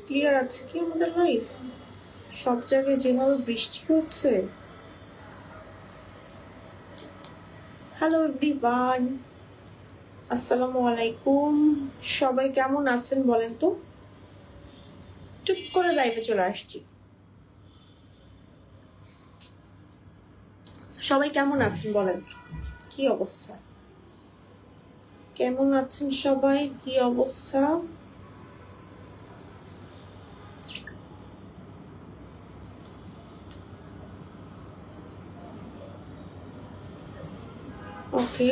Clear আছে কি আমাদের লাইভ? সব জায়গায় যেভাবে বৃষ্টি হচ্ছে। হ্যালো এভরিওয়ান, আসসালামু আলাইকুম। সবাই কেমন আছেন বলেন তো? চুপ করে লাইভে চলে আসছি। সবাই কেমন আছেন বলেন, কি অবস্থা? কেমন আছেন সবাই, কি অবস্থা? ওকে,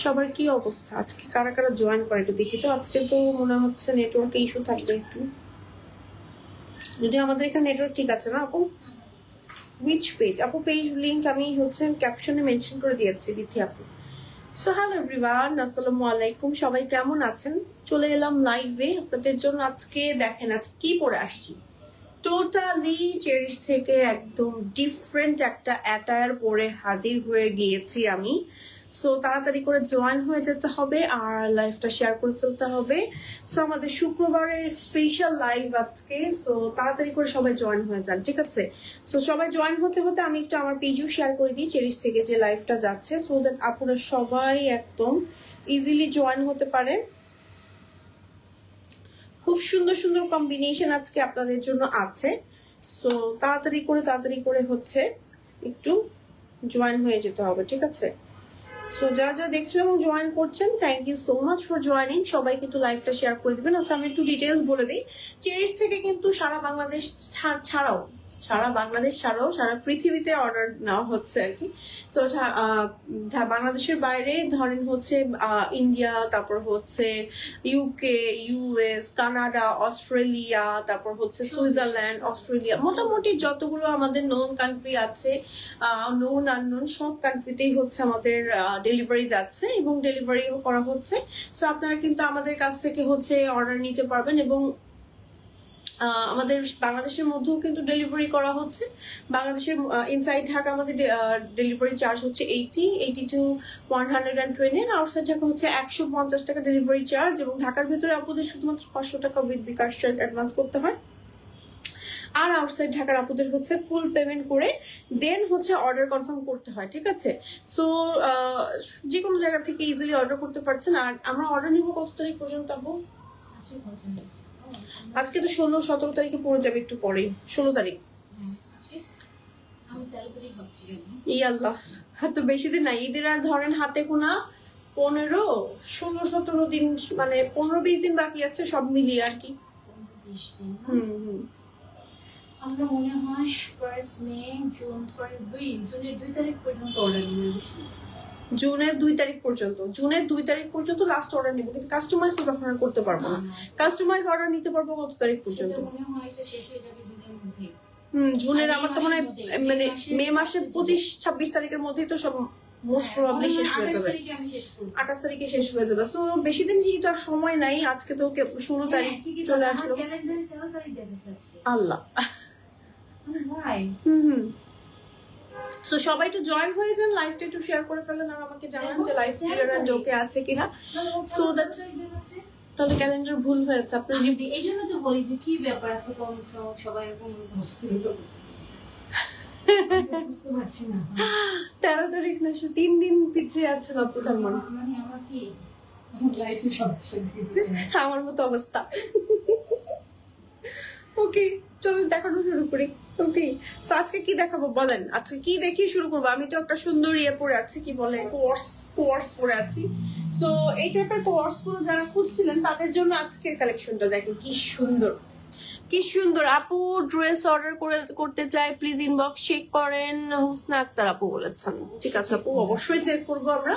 সবার কি অবস্থা? আজকে কারা কারা জয়েন করে একটু দেখি তো। আজকে তো মনে হচ্ছে নেটওয়ার্ক ইস্যু থাকবে একটু, যদি আমাদের এখানে নেটওয়ার্ক ঠিক আছে না আপু? উইচ পেজ আপু? পেজ লিংক আমি হচ্ছে ক্যাপশনে মেনশন করে দিয়েছি বিথি আপু। সো হ্যালো এভরিওয়ান, আসসালামু আলাইকুম। সবাই কেমন আছেন? চলে এলাম লাইভে আপনাদের জন্য। আজকে দেখেন আজকে কি পরে আসছি, টোটালি চেরিশ থেকে একদম ডিফারেন্ট একটা অ্যাটায়ার পরে হাজির হয়ে গিয়েছি আমি। সো তাড়াতাড়ি করে জয়েন হয়ে যেতে হবে আর লাইভটা শেয়ার করে ফেলতে হবে। সো আমাদের শুক্রবারের স্পেশাল লাইভ আজকে, সো তাড়াতাড়ি করে সবাই জয়েন হয়ে যান, ঠিক আছে? সো সবাই জয়েন হতে হতে আমি একটু আমার পেজও শেয়ার করে দিই চেরিশ থেকে যে লাইভটা যাচ্ছে, সো দ্যাট আপনারা সবাই একদম ইজিলি জয়েন হতে পারেন। খুব সুন্দর সুন্দর কম্বিনেশন আজকে আপনাদের জন্য আছে। সো তাড়াতাড়ি করে হচ্ছে একটু জয়েন হয়ে যেতে হবে, ঠিক আছে? সো যারা যারা দেখছেন এবং জয়েন করছেন, thank you so much for joining. সবাই কিন্তু লাইভটা শেয়ার করে দিবেন। আচ্ছা আমি একটু ডিটেলস বলে দিই। চেরিশ থেকে কিন্তু সারা বাংলাদেশ ছাড়াও সারা পৃথিবীতে অর্ডার নেওয়া হচ্ছে আর কি। তো বাংলাদেশের বাইরে ধরেন হচ্ছে ইন্ডিয়া, তারপর হচ্ছে ইউকে, ইউএস, কানাডা, অস্ট্রেলিয়া, তারপর হচ্ছে সুইজারল্যান্ড, অস্ট্রেলিয়া, মোটামুটি যতগুলো আমাদের নোন কান্ট্রি আছে, নোন আননোন সব কান্ট্রিতেই হচ্ছে আমাদের ডেলিভারি যাচ্ছে এবং ডেলিভারিও করা হচ্ছে। সো আপনারা কিন্তু আমাদের কাছ থেকে হচ্ছে অর্ডার নিতে পারবেন এবং আমাদের বাংলাদেশের মধ্যেও কিন্তু ডেলিভারি করা হচ্ছে। বাংলাদেশের ইনসাইড ঢাকা আমাদের ডেলিভারি চার্জ হচ্ছে 80 to 120, আউটসাইড ঢাকা হচ্ছে 150 টাকা ডেলিভারি চার্জ, এবং ঢাকার ভিতরে আপুদের শুধুমাত্র 500 টাকা উইথ বিকাশ চার্জ অ্যাডভান্স করতে হয়। আর আউটসাইড ঢাকার আপুদের হচ্ছে ফুল পেমেন্ট করে দেন হচ্ছে অর্ডার কনফার্ম করতে হয়, ঠিক আছে? সো যে কোনো জায়গা থেকে ইজিলি অর্ডার করতে পারছেন। আর আমরা অর্ডার নিব কত তারিখ পর্যন্ত আপু? আজকে তো 16-17 তারিখে পড়ে যাবে, একটু পরে 16 তারিখ। আল্লাহ, তো বেশি দিন নাই, ঈদের আর ধরেন হাতে গোনা 15-16-17 দিন, মানে 15-20 দিন বাকি আছে সব মিলিয়ে আর কি। আমরা মনে হয় 1 মে, জুন, জুনের 2 তারিখ পর্যন্ত অর্ডার নিব। জুনের 2 তারিখ পর্যন্ত লাস্ট অর্ডার নিব, কিন্তু কাস্টমাইজ তো তখন আর করতে পারবো না। কাস্টমাইজ অর্ডার নিতে পারবো কত তারিখ পর্যন্ত? মনে হয় যে শেষ হয়ে যাবে জুনের মধ্যে। জুনের আমার তো মনে হয় মানে মে মাসের 25-26 তারিখের মধ্যেই তো সব মোস্ট প্রবাবলি শেষ হয়ে যাবে। 28 তারিখে শেষ হয়ে যাবে। সো বেশি দিন যেহেতু আর সময় নাই, আজকে তো 16 তারিখ চলে আসলো। আল্লাহ, সো সবাই তো জয়েন হয়ে যান, লাইভটা একটু শেয়ার করে ফেলেন আর আমাকে জানান যে লাইভ ক্লিয়ার এন্ড ওকে আছে কিনা। সো দ্যাট তাহলে ক্যালেন্ডার ভুল হয়েছে আপনার, এইজন্য তো বলি যে কি ব্যাপার এত কম সবাই এরকম বুঝতে পারছে। 13 তারিখ না, 3 দিন পিছিয়ে আছে না প্রথম মানে আমার কি লাইফে সবচেয়ে আমার মতো অবস্থা। ওকে চলো দেখানো শুরু করি। ওকে, সো আজকে কি দেখাবো বলেন? আজকে কি দেখিয়ে শুরু করবো? আমি তো একটা সুন্দর ইয়ে পরে আছি, কি বলে কোয়ার্স পরে আছি। সো এই টাইপের কোয়ার্স গুলো যারা খুঁজছিলেন তাদের জন্য আজকের কালেকশনটা দেখেন কি সুন্দর। আপু ড্রেস অর্ডার করতে চাই, প্লিজ ইনবক্স চেক করেন, হুসনা আক্তার আপু বলেছেন। ঠিক আছে আপু, অবশ্যই চেক করবো আমরা।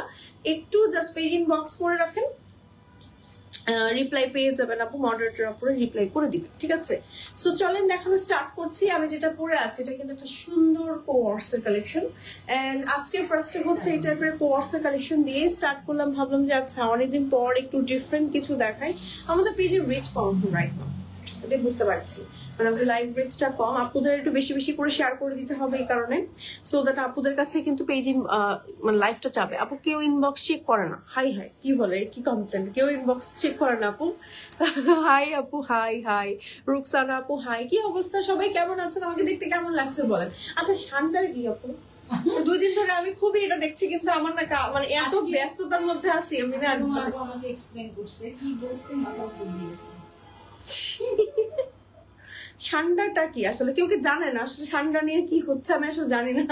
একটু জাস্ট পেজ ইনবক্স করে রাখেন, রিপ্লাই পেয়ে যাবেন আপু, মডারেটর উপরে রিপ্লাই করে দিবেন, ঠিক আছে? সো চলেন দেখানো স্টার্ট করছি। আমি যেটা পরে আছি এটা কিন্তু একটা সুন্দর কোয়ার্সের কালেকশন, এন্ড আজকে ফার্স্টে হচ্ছে এই টাইপের কোয়ার্সের কালেকশন দিয়ে স্টার্ট করলাম। ভাবলাম যে আচ্ছা অনেকদিন পর একটু ডিফারেন্ট কিছু দেখাই। আমাদের পেজে রিচ কম রাইট নাও, এটা বুঝতে পারছি, মানে আমাদের লাইভ রিচটা কম, আপুদের একটু বেশি বেশি করে শেয়ার করে দিতে হবে এই কারণে, সো দ্যাট আপুদের কাছে কিন্তু পেজ মানে লাইভটা যাবে। আপু কেউ ইনবক্স চেক করে না, হাই হাই কি বলে কি কমপ্লেন, কেউ ইনবক্স চেক করে না আপু। হাই আপু, হাই হাই রুকসানা আপু, হাই কি অবস্থা, সবাই কেমন আছেন, আমাকে দেখতে কেমন লাগছে বলেন। আচ্ছা শানটা কি আপু, 2 দিন ধরে আমি খুবই এটা দেখছি, কিন্তু আমার না মানে এত ব্যস্ততার মধ্যে আছি আমি না। আমাকে এক্সপ্লেইন করছে কি বলছে, মাথা উপর দিয়েছে। ঠান্ডাটা কি আসলে কেউ কি জানে না, আসলে ঠান্ডা নিয়ে কি হচ্ছে আমি আসলে জানি না।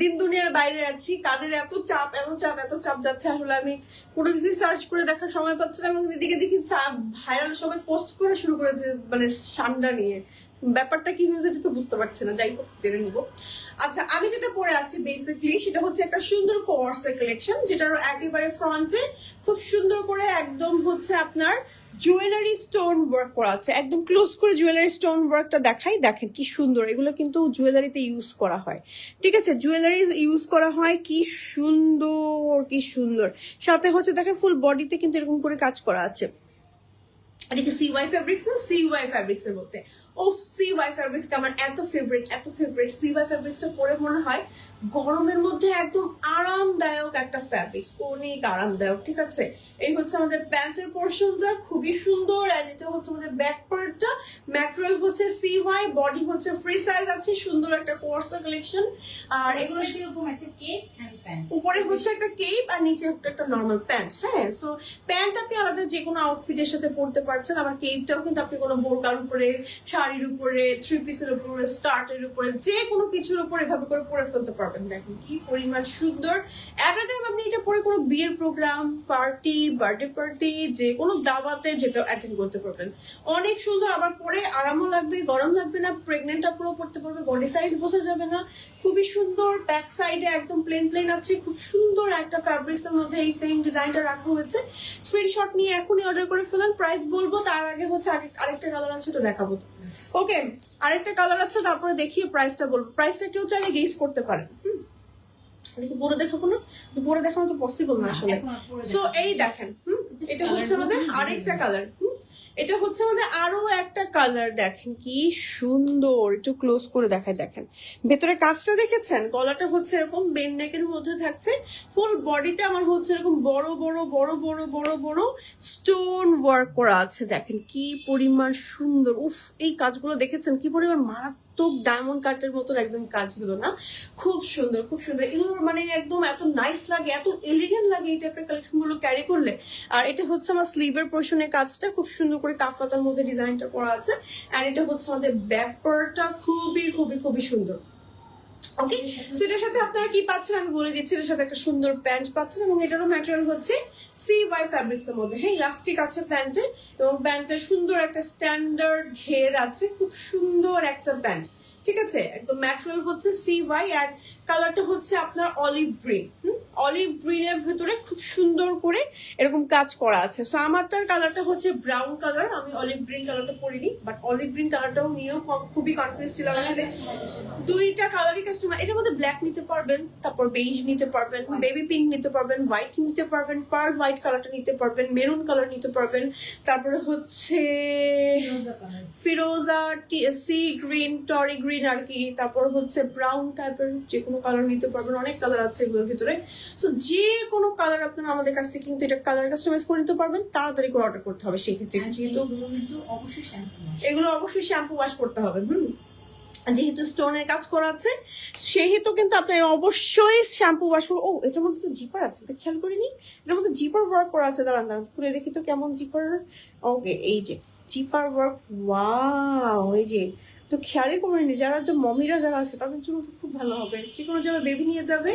দিন দুনিয়ার বাইরে আছি, কাজের এত চাপ এত চাপ এত চাপ যাচ্ছে, আসলে আমি কোনো কিছু সার্চ করে দেখার সময় পাচ্ছি না। এবং এদিকে দেখি ভাইরাল সবাই পোস্ট করা শুরু করেছে মানে ঠান্ডা নিয়ে, ব্যাপারটা কি হয়েছে এটা তো বুঝতে পারছি না, যাই হোক জেনে নিবো। আচ্ছা আমি যেটা পরে আছি বেসিক্যালি সেটা হচ্ছে একটা সুন্দর কোর্সের কালেকশন, যেটার একেবারে ফ্রন্টে খুব সুন্দর করে একদম হচ্ছে আপনার জুয়েলারি স্টোন ওয়ার্ক করা আছে, একদম ক্লোজ করে জুয়েলারি স্টোন ওয়ার্কটা দেখাই, দেখেন কি সুন্দর, এগুলো কিন্তু জুয়েলারিতে ইউজ করা হয়, ঠিক আছে, জুয়েলারি ইউজ করা হয়, কি সুন্দর কি সুন্দর। সাথে হচ্ছে দেখেন ফুল বডিতে কিন্তু এরকম করে কাজ করা আছে। এটা কি CY ফ্যাব্রিক্স না, CY ফ্যাব্রিক্স এর মধ্যে, ও CY ফ্যাব্রিক্সটা আমার এত ফেভারিট এত ফেভারিট। CY ফ্যাব্রিক্সটা পরে মনে হয় গরমের মধ্যে একদম আরামদায়ক একটা ফ্যাব্রিক্স, অনেক আরামদায়ক, ঠিক আছে। এই হচ্ছে আমাদের প্যান্টের পোর্শনটা খুবই সুন্দর, আর এটা হচ্ছে আমাদের ব্যাক পার্টটা, ম্যাটেরিয়াল হচ্ছে CY, বডি হচ্ছে ফ্রি সাইজ আছে, সুন্দর একটা কোর্সের কালেকশন। আর এগুলো এরকম একটা কেপ এন্ড প্যান্ট, উপরে হচ্ছে একটা কেপ আর নিচে একটা নরমাল প্যান্ট। হ্যাঁ, সো প্যান্ট আপনি আলাদা যে কোনো আউটফিটের সাথে পরতে পারছেন, আবার কেপটাও কিন্তু আপনি কোনো বোরকার উপরে, শাড়ির উপরে, 3 পিসের উপরে, স্কার্টের উপরে, যে কোনো কিছুর উপরে এভাবে করে পরে ফেলতে পারবেন। দেখেন কি পরিমাণ সুন্দর, এট আ টাইম আপনি এটা পরে কোনো বিয়ের প্রোগ্রাম, পার্টি, বার্থডে পার্টি, যে কোনো দাওয়াতে যেটা অ্যাটেন্ড করতে পারবেন, অনেক সুন্দর। আবার পরে আরামও লাগবে, গরম লাগবে না, প্রেগনেন্ট আপুরাও পড়তে পারবে, বডি সাইজ বোঝা যাবে না, খুবই সুন্দর। ব্যাক সাইডে একদম প্লেন প্লেন আছে, খুব সুন্দর একটা ফ্যাব্রিক্স এর মধ্যে এই সেম ডিজাইনটা রাখা হয়েছে। স্ক্রিনশট নিয়ে এখনই অর্ডার করে ফেলেন, প্রাইস বলবো তার আগে হচ্ছে আরেকটা কালার আছে ওটা দেখাবো। ওকে, আরেকটা কালার আছে তারপরে দেখিয়ে প্রাইসটা বলবো। প্রাইসটা কেউ চাইলে গেস করতে পারেন। দেখি পরে দেখাবো না, পরে দেখানো তো পসিবল না আসলে। সো এই দেখেন, এটা হচ্ছে আমাদের আরেকটা কালার, এটা হচ্ছে আমাদের আরো একটা কালার, দেখেন কি সুন্দর, একটু ক্লোজ করে দেখায়, দেখেন ভেতরে কাজটা দেখেছেন, গলাটা হচ্ছে এরকম বেন নেকের মধ্যে থাকছে, ফুল বডিতে আমার হচ্ছে এরকম বড় বড় বড় বড় বড় বড় স্টোন ওয়ার্ক করা আছে, দেখেন কি পরিমাণ সুন্দর। উফ, এই কাজগুলো দেখেছেন কি পরিমাণ মারাত্মক, ডায়মন্ড কাটের মতো একদম কাজগুলো না, খুব সুন্দর খুব সুন্দর। এগুলো মানে একদম এত নাইস লাগে, এত এলিগেন্ট লাগে এই টাইপের কালেকশন গুলো ক্যারি করলে। আর এটা হচ্ছে আমার স্লিভের পোর্শনের কাজটা খুব সুন্দর করে কাফাতার মধ্যে ডিজাইনটা করা আছে, আর এটা হচ্ছে আমাদের ব্যাক পার্টটা খুবই খুবই খুবই সুন্দর। ওকে, সো এটার সাথে আপনারা কি পাচ্ছেন আমি বলে দিচ্ছি, এর সাথে একটা সুন্দর প্যান্ট পাচ্ছেন, এবং এটারও ম্যাটেরিয়াল হচ্ছে CY ফ্যাব্রিক্স এর মধ্যে। হ্যাঁ, ইলাস্টিক আছে প্যান্টে, এবং প্যান্টের সুন্দর একটা স্ট্যান্ডার্ড ঘের আছে, খুব সুন্দর একটা প্যান্ট, ঠিক আছে। একদম ম্যাটেরিয়াল হচ্ছে CY, আর কালারটা হচ্ছে আপনার অলিভ গ্রিন। অলিভ গ্রিনের ভিতরে খুব সুন্দর করে এরকম কাজ করা আছে। সো আমারটার কালারটা হচ্ছে ব্রাউন কালার, আমি অলিভ গ্রিন কালারটা পরিনি, বাট অলিভ গ্রিন কালারটাও নিয়েও খুবই কনফিউজ ছিলাম আসলে। দুইটা কালারই কাস্টমার, এটার মধ্যে ব্ল্যাক নিতে পারবেন, তারপর বেজ নিতে পারবেন, বেবি পিঙ্ক নিতে পারবেন, হোয়াইট নিতে পারবেন, পার্ল হোয়াইট কালারটা নিতে পারবেন, মেরুন কালার নিতে পারবেন, তারপরে হচ্ছে ফিরোজা, সি গ্রিন, টরি গ্রিন আর কি, তারপর হচ্ছে ব্রাউন টাইপের যে কোনো কালার নিতে পারবেন, অনেক কালার আছে এগুলোর ভিতরে। সো যে কোনো কালার আপনারা আমাদের কাছ থেকে কিন্তু এটা কালার কাস্টমাইজ করে নিতে পারবেন, তাড়াতাড়ি করে অর্ডার করতে হবে সেক্ষেত্রে, যেহেতু এগুলো অবশ্যই শ্যাম্পু ওয়াশ করতে হবে। যেহেতু স্টোনের কাজ করা আছে সেহেতু কিন্তু আপনার অবশ্যই শ্যাম্পু ওয়াশ করুন। ও, এটার মধ্যে তো জিপার আছে, তো খেয়াল করিনি, এটার মধ্যে জিপার ওয়ার্ক করা আছে, দাঁড়ান দাঁড়ান খুলে দেখি তো কেমন জিপার। ওকে, এই যে জিপার ওয়ার্ক, ওয়াও, এই যে তো খেয়ালই করেনি, যারা যে মমিরা যারা আছে তাদের জন্য তো খুব ভালো হবে, যে কোনো যারা বেবি নিয়ে যাবে,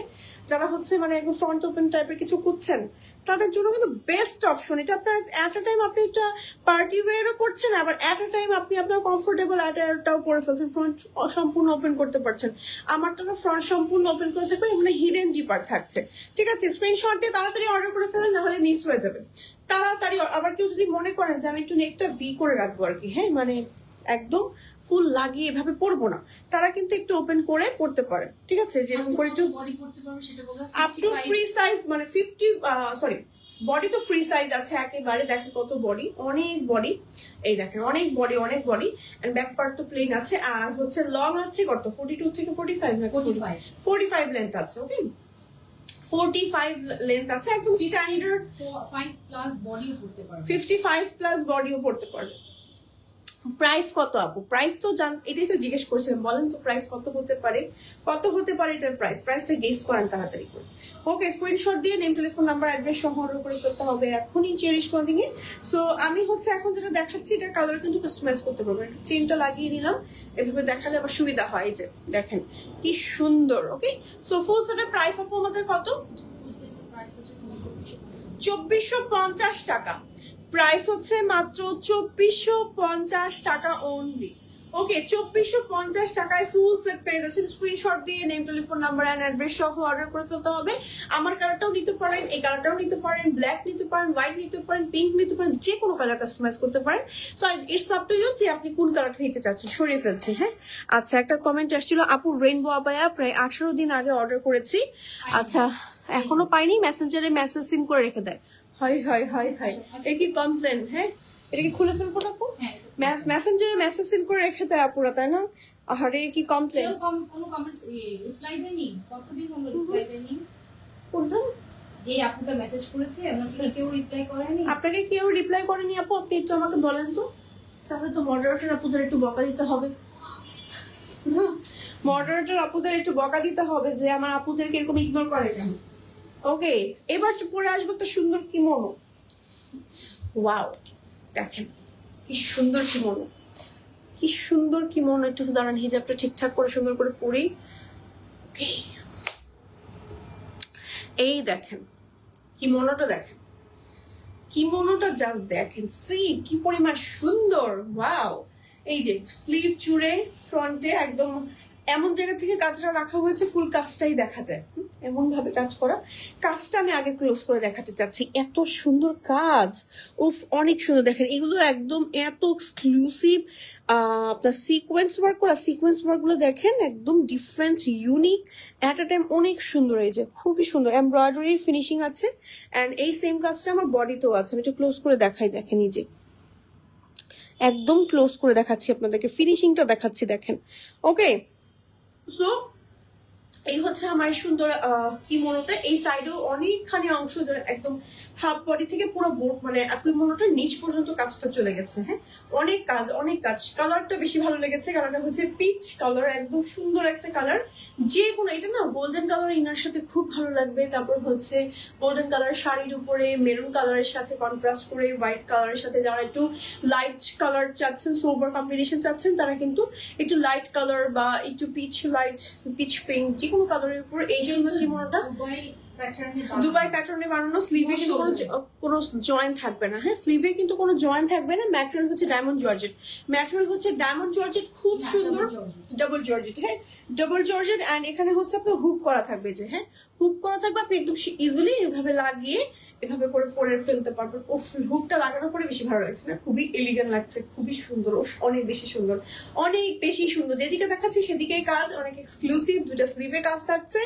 যারা হচ্ছে মানে একদম ফ্রন্ট ওপেন টাইপের কিছু খুঁজছেন তাদের জন্য কিন্তু বেস্ট অপশন এটা। আপনার এট আ টাইম আপনি একটা পার্টি ওয়্যারও পড়ছেন, আবার এট আ টাইম আপনি আপনার কমফোর্টেবল অ্যাটায়ারটাও পরে ফেলছেন, ফ্রন্ট সম্পূর্ণ ওপেন করতে পারছেন। আমারটা না ফ্রন্ট সম্পূর্ণ ওপেন করে থাকবে, মানে হিডেন জিপার থাকছে, ঠিক আছে। স্ক্রিনশট দিয়ে তাড়াতাড়ি অর্ডার করে ফেলেন, না হলে মিস হয়ে যাবে তাড়াতাড়ি। আবার কেউ যদি মনে করেন যে আমি একটু নেকটা ভি করে রাখবো আর কি, হ্যাঁ, মানে একদম ফুল লাগিয়ে এভাবে পরবো না, তারা কিন্তু একটু ওপেন করে পড়তে পারে, ঠিক আছে। যেরকম করে একটু আপ টু ফ্রি সাইজ, মানে বডি তো ফ্রি সাইজ আছে একেবারে, দেখেন কত বডি, অনেক বডি, এই দেখেন অনেক বডি, অনেক বডি, এন্ড ব্যাক পার্ট তো প্লেন আছে। আর হচ্ছে লং আছে কত 42 থেকে 45 না 45 লেন্থ আছে। ওকে 45 লেন্থ আছে, একদম স্ট্যান্ডার্ড। 55 প্লাস বডিও পড়তে পারবে। প্রাইস কত আপু? প্রাইস তো এটাই তো জিজ্ঞেস করছিলাম, বলেন তো প্রাইস কত হতে পারে, কত হতে পারে এটার প্রাইসটা গেস করেন তাড়াতাড়ি করে। ওকে স্ক্রিনশট দিয়ে নেম, টেলিফোন নাম্বার, অ্যাড্রেস সহ অর্ডার করে ফেলতে হবে এখনই চেরিশ ক্লদিং এ। সো আমি হচ্ছে এখন যেটা দেখাচ্ছি এটার কালার কিন্তু কাস্টমাইজ করতে পারবো। একটু চেনটা লাগিয়ে নিলাম, এভাবে দেখালে আবার সুবিধা হয়। যে দেখেন কি সুন্দর। ওকে সো ফুল সেটের প্রাইস আপু আমাদের কত? 2450 টাকা। প্রাইস হচ্ছে মাত্র 2450 টাকা অনলি। ওকে 2450 টাকায় ফুল সেট পেয়ে যাচ্ছেন। স্ক্রিনশট দিয়ে name, telephone number and address সহ অর্ডার করে ফেলতে হবে। আমার কালারটাও নিতে পারেন, এই কালারটাও নিতে পারেন, ব্ল্যাক নিতে পারেন, হোয়াইট নিতে পারেন, পিঙ্ক নিতে পারেন, যে কোনো কালার কাস্টমাইজ করতে পারেন। So it's up to you যে আপনি কোন কালারটা নিতে চাচ্ছেন। সরিয়ে ফেলছি। হ্যাঁ আচ্ছা, একটা কমেন্ট আসছিল আপু রেইনবো আবায়া প্রায় 18 দিন আগে অর্ডার করেছি। আচ্ছা এখনো পাইনি, মেসেঞ্জারে মেসেজ সিন করে রেখে দেয়। হয় হয় হয় হয়, এই কি কমপ্লেন? হ্যাঁ এটা কি খুলে ফেলবো না আপু? মেসেঞ্জারে মেসেজ সিন করে রেখে দেয় আপুরা, তাই না? আরে কি কমপ্লেন? কোনো কমেন্টস রিপ্লাই দেয়নি? কতদিন হলো রিপ্লাই দেয়নি? কোনটা? যে আপুটা মেসেজ করেছে আপনাকে কেউ রিপ্লাই করেনি? আপনাকে কেউ রিপ্লাই করেনি আপু? আপনি একটু আমাকে বলেন তো, তাহলে তো মডারেটর আপুদের একটু বকা দিতে হবে। মডারেটর আপুদের একটু বকা দিতে হবে যে আমার আপুদেরকে এরকম ইগনোর করে কেন। ওকে এবার পরে আসবো একটা সুন্দর কিমোনো। ওয়াও দেখেন কি সুন্দর কিমোনো, কি সুন্দর কিমোনো। একটু দাঁড়ান, হিজাবটা ঠিকঠাক করে সুন্দর করে পরি। ওকে এই দেখেন কিমোনোটা, দেখেন কিমোনোটা জাস্ট দেখেন, সি কি পরিমাণ সুন্দর। ওয়াও এই যে স্লিভ জুড়ে ফ্রন্টে একদম এমন জায়গা থেকে কাজটা রাখা হয়েছে, ফুল কাজটাই দেখা যায়, এমন ভাবে কাজ করা। কাজটা আমি আগে ক্লোজ করে দেখাতে চাচ্ছি, এত সুন্দর কাজ, উফ অনেক সুন্দর। দেখেন এগুলো একদম এত এক্সক্লুসিভ আপনার সিকোয়েন্স ওয়ার্ক করা, সিকোয়েন্স ওয়ার্ক গুলো দেখেন একদম ডিফারেন্ট, ইউনিক, এট আ টাইম অনেক সুন্দর। এই যে খুবই সুন্দর এমব্রয়ডারি ফিনিশিং আছে, অ্যান্ড এই সেম কাজটা আমার বডিতেও আছে। আমি একটু ক্লোজ করে দেখাই, দেখেন এই যে একদম ক্লোজ করে দেখাচ্ছি আপনাদেরকে, ফিনিশিংটা দেখাচ্ছি দেখেন। ওকে সো এই হচ্ছে আমার সুন্দর কিমোনোটা। এই সাইডেও অনেকখানি অংশ একদম হাফ বডি থেকে পুরো বোট মানে কিমোনোটার নিচ পর্যন্ত কাজটা চলে গেছে। হ্যাঁ অনেক কাজ, অনেক কাজ। কালারটা বেশি ভালো লেগেছে, কালারটা হচ্ছে পিচ কালার, একদম সুন্দর একটা কালার। যে কোনো এটা না গোল্ডেন কালার ইনার সাথে খুব ভালো লাগবে। তারপর হচ্ছে গোল্ডেন কালার শাড়ির উপরে মেরুন কালারের সাথে কন্ট্রাস্ট করে হোয়াইট কালারের সাথে, যারা একটু লাইট কালার চাচ্ছেন, সোভার কম্বিনেশন চাচ্ছেন, তারা কিন্তু একটু লাইট কালার বা একটু পিচ লাইট, পিচ পিঙ্ক, যে কোনো কালারের উপর এই জন্য কিমোনোটা দুবাই প্যাটার্নে বানানো। স্লিভে কিন্তু কোনো জয়েন্ট থাকবে না। হ্যাঁ স্লিভে কিন্তু কোনো জয়েন্ট থাকবে না। ম্যাটেরিয়াল হচ্ছে ডায়মন্ড জর্জেট, ম্যাটেরিয়াল হচ্ছে ডায়মন্ড জর্জেট, খুব সুন্দর ডাবল জর্জেট। হ্যাঁ ডাবল জর্জেট, অ্যান্ড এখানে হচ্ছে আপনার হুক করা থাকবে, যে হ্যাঁ হুক করা থাকবে, আপনি একদম ইজিলি এভাবে লাগিয়ে এভাবে করে পরে ফেলতে পারবেন। ও হুকটা লাগানোর পরে বেশি ভালো লাগছে না, খুবই এলিগেন্ট লাগছে, খুবই সুন্দর, অনেক বেশি সুন্দর, অনেক বেশি সুন্দর। যেদিকে দেখাচ্ছি সেদিকেই কাজ, অনেক এক্সক্লুসিভ, দুটা স্লিভে কাজ থাকছে।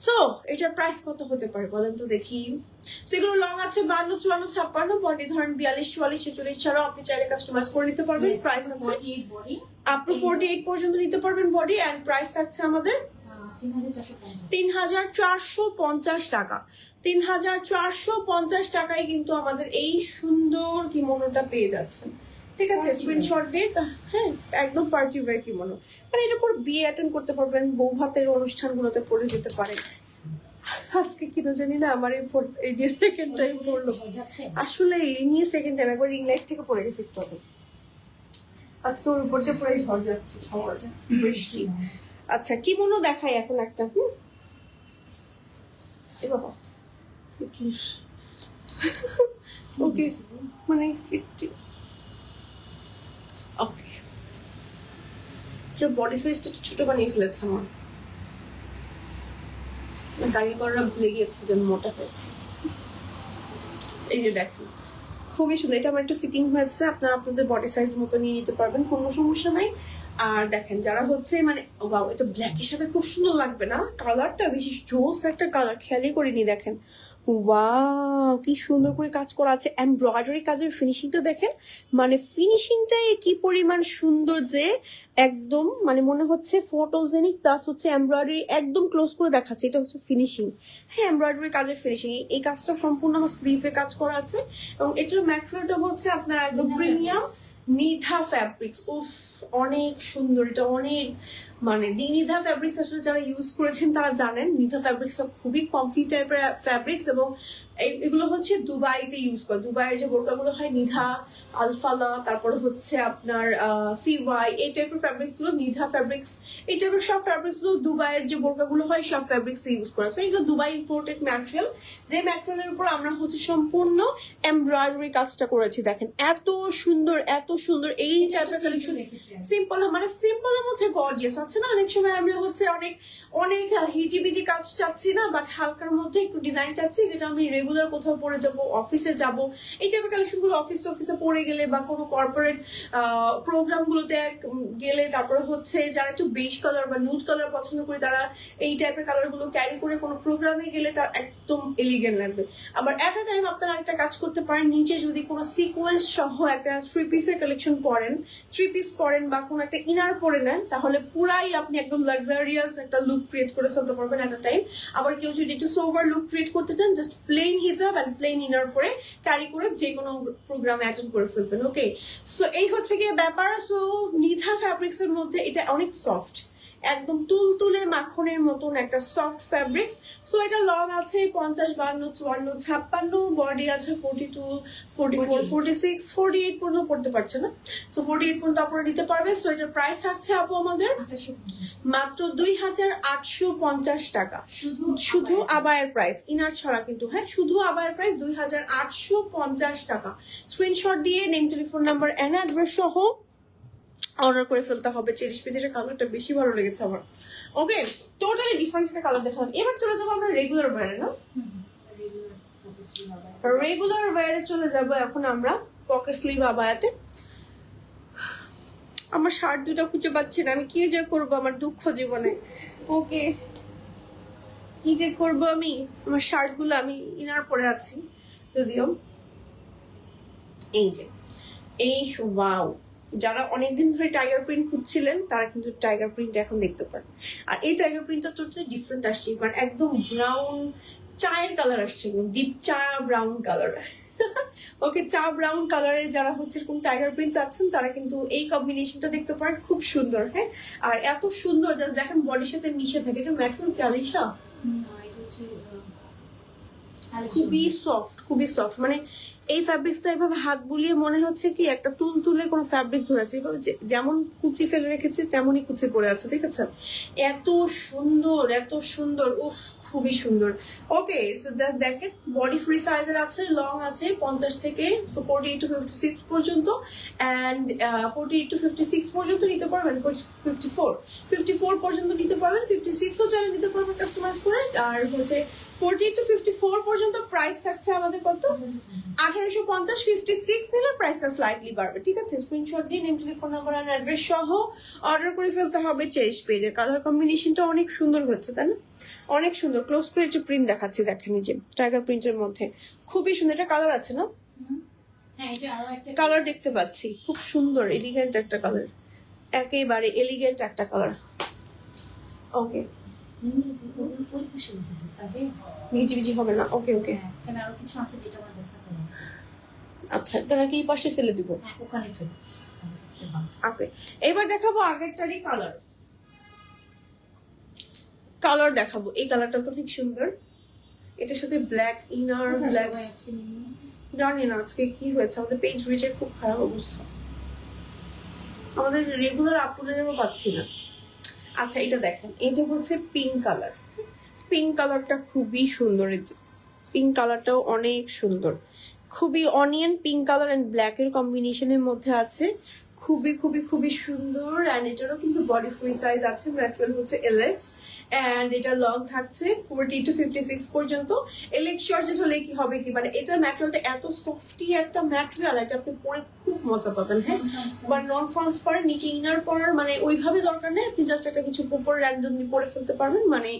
সো এটার প্রাইস কত হতে পারে বলেন তো দেখি। সো এগুলো লং আছে 52, 54, 56, বডি ধরেন 42, 44, 46 ছাড়াও আপনি চাইলে কাস্টমাইজ করে নিতে পারবেন। প্রাইস আছে আপ টু 48 পর্যন্ত নিতে পারবেন বডি, অ্যান্ড প্রাইস থাকছে আমাদের 3450 টাকা। 3450 টাকায় কিন্তু আমাদের এই সুন্দর কিমোনোটা পেয়ে যাচ্ছেন। ঠিক আছে স্ক্রিনশট দিয়ে, হ্যাঁ একদম পার্টি ওয়্যার কিমোনো, মানে এটা পরে বিয়ে অ্যাটেন্ড করতে পারবেন, বউ ভাতের অনুষ্ঠানগুলোতে পরে যেতে পারেন। আজকে কিনা জানি না আমার এই নিয়ে সেকেন্ড টাইম পড়লো, আসলে এই নিয়ে সেকেন্ড টাইম একবার রিং লাইট থেকে পড়ে গেছে একটু আগে। আজকে ওর উপর যে পুরো ঝড় যাচ্ছে, ঝড় বৃষ্টি। আচ্ছা কিমোনো দেখাই এখন একটা। এ বাবা ওকে মানে 50 ওকে, বডি সাইজটা ছোট বানিয়ে ফেলেছে আমার, কারিগররা ভুলে গিয়েছে যে মোটা হয়েছে। এই যে দেখুন খুবই সুন্দর, এটা আমার একটু ফিটিং হয়েছে, আপনারা আপনাদের বডি সাইজ মতো নিয়ে নিতে পারবেন, কোনো সমস্যা নাই। আর দেখেন যারা হচ্ছে মানে ওয়াও, এটা ব্ল্যাকের সাথে খুব সুন্দর লাগবে না? কালারটা বেশি জোস একটা কালার, খেয়ালই করিনি। দেখেন ওয়াও কি সুন্দর করে কাজ করা আছে, এমব্রয়ডারি কাজের ফিনিশিংটা দেখেন, মানে ফিনিশিংটাই কি পরিমাণ সুন্দর যে একদম মানে মনে হচ্ছে ফটোজেনিক, প্লাস হচ্ছে এমব্রয়ডারি একদম ক্লোজ করে দেখাচ্ছে, এটা হচ্ছে ফিনিশিং। হ্যাঁ, এমব্রয়ডারি কাজের ফিনিশিং, এই কাজটা সম্পূর্ণ আমার স্লিভে কাজ করা আছে, এবং এটার ম্যাটেরিয়ালটা হচ্ছে আপনার একদম প্রিমিয়াম নিধা ফ্যাব্রিক্স। উফ অনেক সুন্দর, এটা অনেক মানে নিধা ফ্যাব্রিক্স আসলে যারা ইউজ করেছেন তারা জানেন নিধা ফ্যাব্রিক্সটা খুবই কমফি টাইপের ফ্যাব্রিক্স, এবং এগুলো হচ্ছে দুবাইতে ইউজ করে। দুবাইয়ের যে বোরকাগুলো হয় নিধা, আলফালা, তারপর হচ্ছে আপনার সিওয়াই, এই টাইপের ফ্যাব্রিক গুলো নিধা ফ্যাব্রিক্স, এই টাইপের সব ফ্যাব্রিক্স গুলো দুবাইয়ের যে বোরকাগুলো হয় সব ফ্যাব্রিক্স ইউজ করে। তো এগুলো দুবাই ইম্পোর্টেড ম্যাটেরিয়াল, যে ম্যাটেরিয়ালের উপর আমরা হচ্ছে সম্পূর্ণ এমব্রয়ডারি কাজটা করেছি। দেখেন এত সুন্দর, এত সুন্দর এই টাইপের কালেকশন, সিম্পল মানে সিম্পলের মধ্যে গর্জিয়াস আছে না। অনেক সময় আমরা হচ্ছে অনেক অনেক হিজিবিজি কাজ চাচ্ছি না, বাট হালকার মধ্যে একটু ডিজাইন চাচ্ছি, যেটা আমি রেগুলার কোথাও পরে যাব, অফিসে যাব, এই টাইপের কালেকশন গুলো অফিসে পরে গেলে বা কোনো কর্পোরেট প্রোগ্রাম গুলোতে গেলে, তারপরে হচ্ছে যারা একটু বেজ কালার বা নুড কালার পছন্দ করে তারা এই টাইপের কালার গুলো ক্যারি করে কোনো প্রোগ্রামে গেলে তার একদম এলিগেন্ট লাগবে। আবার এট আ টাইম আপনারা একটা কাজ করতে পারেন, নিচে যদি কোনো সিকোয়েন্স সহ একটা 3 পিসের কালেকশন পরেন, 3 পিস পরেন বা কোনো একটা ইনার পরে নেন, তাহলে পুরাই আপনি একদম লাক্সারিয়াস একটা লুক ক্রিয়েট করে ফেলতে পারবেন এট আ টাইম। আবার কেউ যদি একটু সোভার লুক ক্রিয়েট করতে চান, জাস্ট প্লেন হিজাব এন্ড প্লেন ইনার পরে ক্যারি করে যে কোনো প্রোগ্রামে অ্যাটেন্ড করে ফেলবেন। ওকে, সো এই হচ্ছে গিয়ে ব্যাপার। সো নিধা ফ্যাব্রিক্স এর মধ্যে এটা অনেক সফট, একদম তুলতুলে মাখনের মতন একটা সফট ফ্যাব্রিক্স। সো এটা লং আছে 50, 52, 54, 56, বডি আছে 42, 44, 46, 48 পর্যন্ত পড়তে পারছে না। সো 48 পর্যন্ত আপনারা নিতে পারবে। সো এটার প্রাইস থাকছে আপু আমাদের মাত্র 2850 টাকা, শুধু আবায়ের প্রাইস, ইনার ছাড়া কিন্তু। হ্যাঁ, শুধু আবায়ের প্রাইস 2850 টাকা। স্ক্রিনশট দিয়ে name, telephone number and address সহ অর্ডার করে ফেলতে হবে। চেরিশ পেজের কালারটা বেশি ভালো লেগেছে আমার। ওকে, টোটালি ডিফারেন্ট একটা কালার দেখালাম। এবার চলে যাবো আমরা রেগুলার ওয়্যারে, না রেগুলার ওয়্যারে চলে যাবো এখন আমরা পকেট স্লিভ আবায়াতে। আমার শার্ট দুটো খুঁজে পাচ্ছি না, আমি কি যে করবো, আমার দুঃখ জীবনে। ওকে, কি যে করবো আমি, আমার শার্ট গুলো আমি ইনার পরে আছি যদিও। এই যে এই ওয়াও, যারা অনেকদিন ধরে টাইগার প্রিন্ট খুঁজছিলেন তারা কিন্তু টাইগার প্রিন্ট এখন দেখতে পারেন। আর এই টাইগার প্রিন্টটা টোটালি ডিফারেন্ট আসছে, মানে একদম ব্রাউন চায়ের কালার আসছে, ডিপ চা ব্রাউন কালার। ওকে, চা ব্রাউন কালারে যারা হচ্ছে এরকম টাইগার প্রিন্ট চাচ্ছেন তারা কিন্তু এই কম্বিনেশনটা দেখতে পারেন, খুব সুন্দর। হ্যাঁ, আর এত সুন্দর জাস্ট দেখেন বডির সাথে মিশে থাকে। এটা ম্যাটেরিয়াল কি আলিশা? খুবই সফট, খুবই সফট, মানে এই ফ্যাব্রিক্সটা এভাবে হাত বুলিয়ে মনে হচ্ছে কি একটা তুলে কোনো ফ্যাব্রিক ধরেছে, এভাবে যেমন কুচি ফেলে রেখেছে তেমনই কুচি পড়ে আছে, ঠিক আছে? এত সুন্দর, এত সুন্দর, উফ খুবই সুন্দর। ওকে, সো দেখেন বডি ফ্রি সাইজের আছে, লং আছে 50 থেকে 48 to 56 পর্যন্ত, অ্যান্ড 48 to 56 পর্যন্ত নিতে পারবেন, 54 পর্যন্ত নিতে পারবেন, 56ও চাইলে নিতে পারবেন কাস্টমাইজ করে। আর হচ্ছে 48 to 54 পর্যন্ত প্রাইস থাকছে আমাদের কত? 1850। 56 নিলে প্রাইসটা স্লাইটলি বাড়বে, ঠিক আছে? স্ক্রিনশট দিয়ে নেম, টেলিফোন নাম্বার আর অ্যাড্রেস সহ অর্ডার করে ফেলতে হবে। চেরিশ পেজের কালার কম্বিনেশনটা অনেক সুন্দর হচ্ছে, তাই না? অনেক সুন্দর। ক্লোজ করে একটু প্রিন্ট দেখাচ্ছি, দেখেন এই যে টাইগার প্রিন্টের মধ্যে খুবই সুন্দর। এটা কালার আছে না? কালার দেখতে পাচ্ছি, খুব সুন্দর এলিগেন্ট একটা কালার, একেবারে এলিগেন্ট একটা কালার। ওকে, ভিজি হবে না। ওকে ওকে, আচ্ছা তাহলে কি পাশে ফেলে দিব? ওকে, এবার দেখাবো আগেরটারই কালার দেখাবো। এই কালারটা তো ঠিক সুন্দর, এটার সাথে ব্ল্যাক ইনার, ব্ল্যাক। জানি না আজকে কি হয়েছে, আমাদের পেজ রিচের খুব খারাপ অবস্থা, আমাদের রেগুলার আপলোডেরও পাচ্ছি না। আচ্ছা এটা দেখেন, এটা হচ্ছে পিঙ্ক কালার। পিঙ্ক কালারটা খুবই সুন্দর, পিঙ্ক কালারটাও অনেক সুন্দর, খুবই onion pink colour and black এর কম্বিনেশনের মধ্যে আছে, খুবই খুবই খুবই সুন্দর। অ্যান্ড এটারও কিন্তু বডি ফ্রি সাইজ আছে, ম্যাটেরিয়াল হচ্ছে এলএক্স, অ্যান্ড এটা লং থাকছে 40 to 56 পর্যন্ত। এলএক্স জর্জেট হলে কি হবে কি, মানে এটার ম্যাটেরিয়ালটা এত সফটি একটা ম্যাটেরিয়াল, এটা আপনি পরে খুব মজা পাবেন। হ্যাঁ, বা নন ট্রান্সপারেন্ট, নিচে ইনার পরার মানে ওইভাবে দরকার নেই, আপনি জাস্ট একটা কিছু উপর র্যান্ডমলি পরে ফেলতে পারবেন, মানে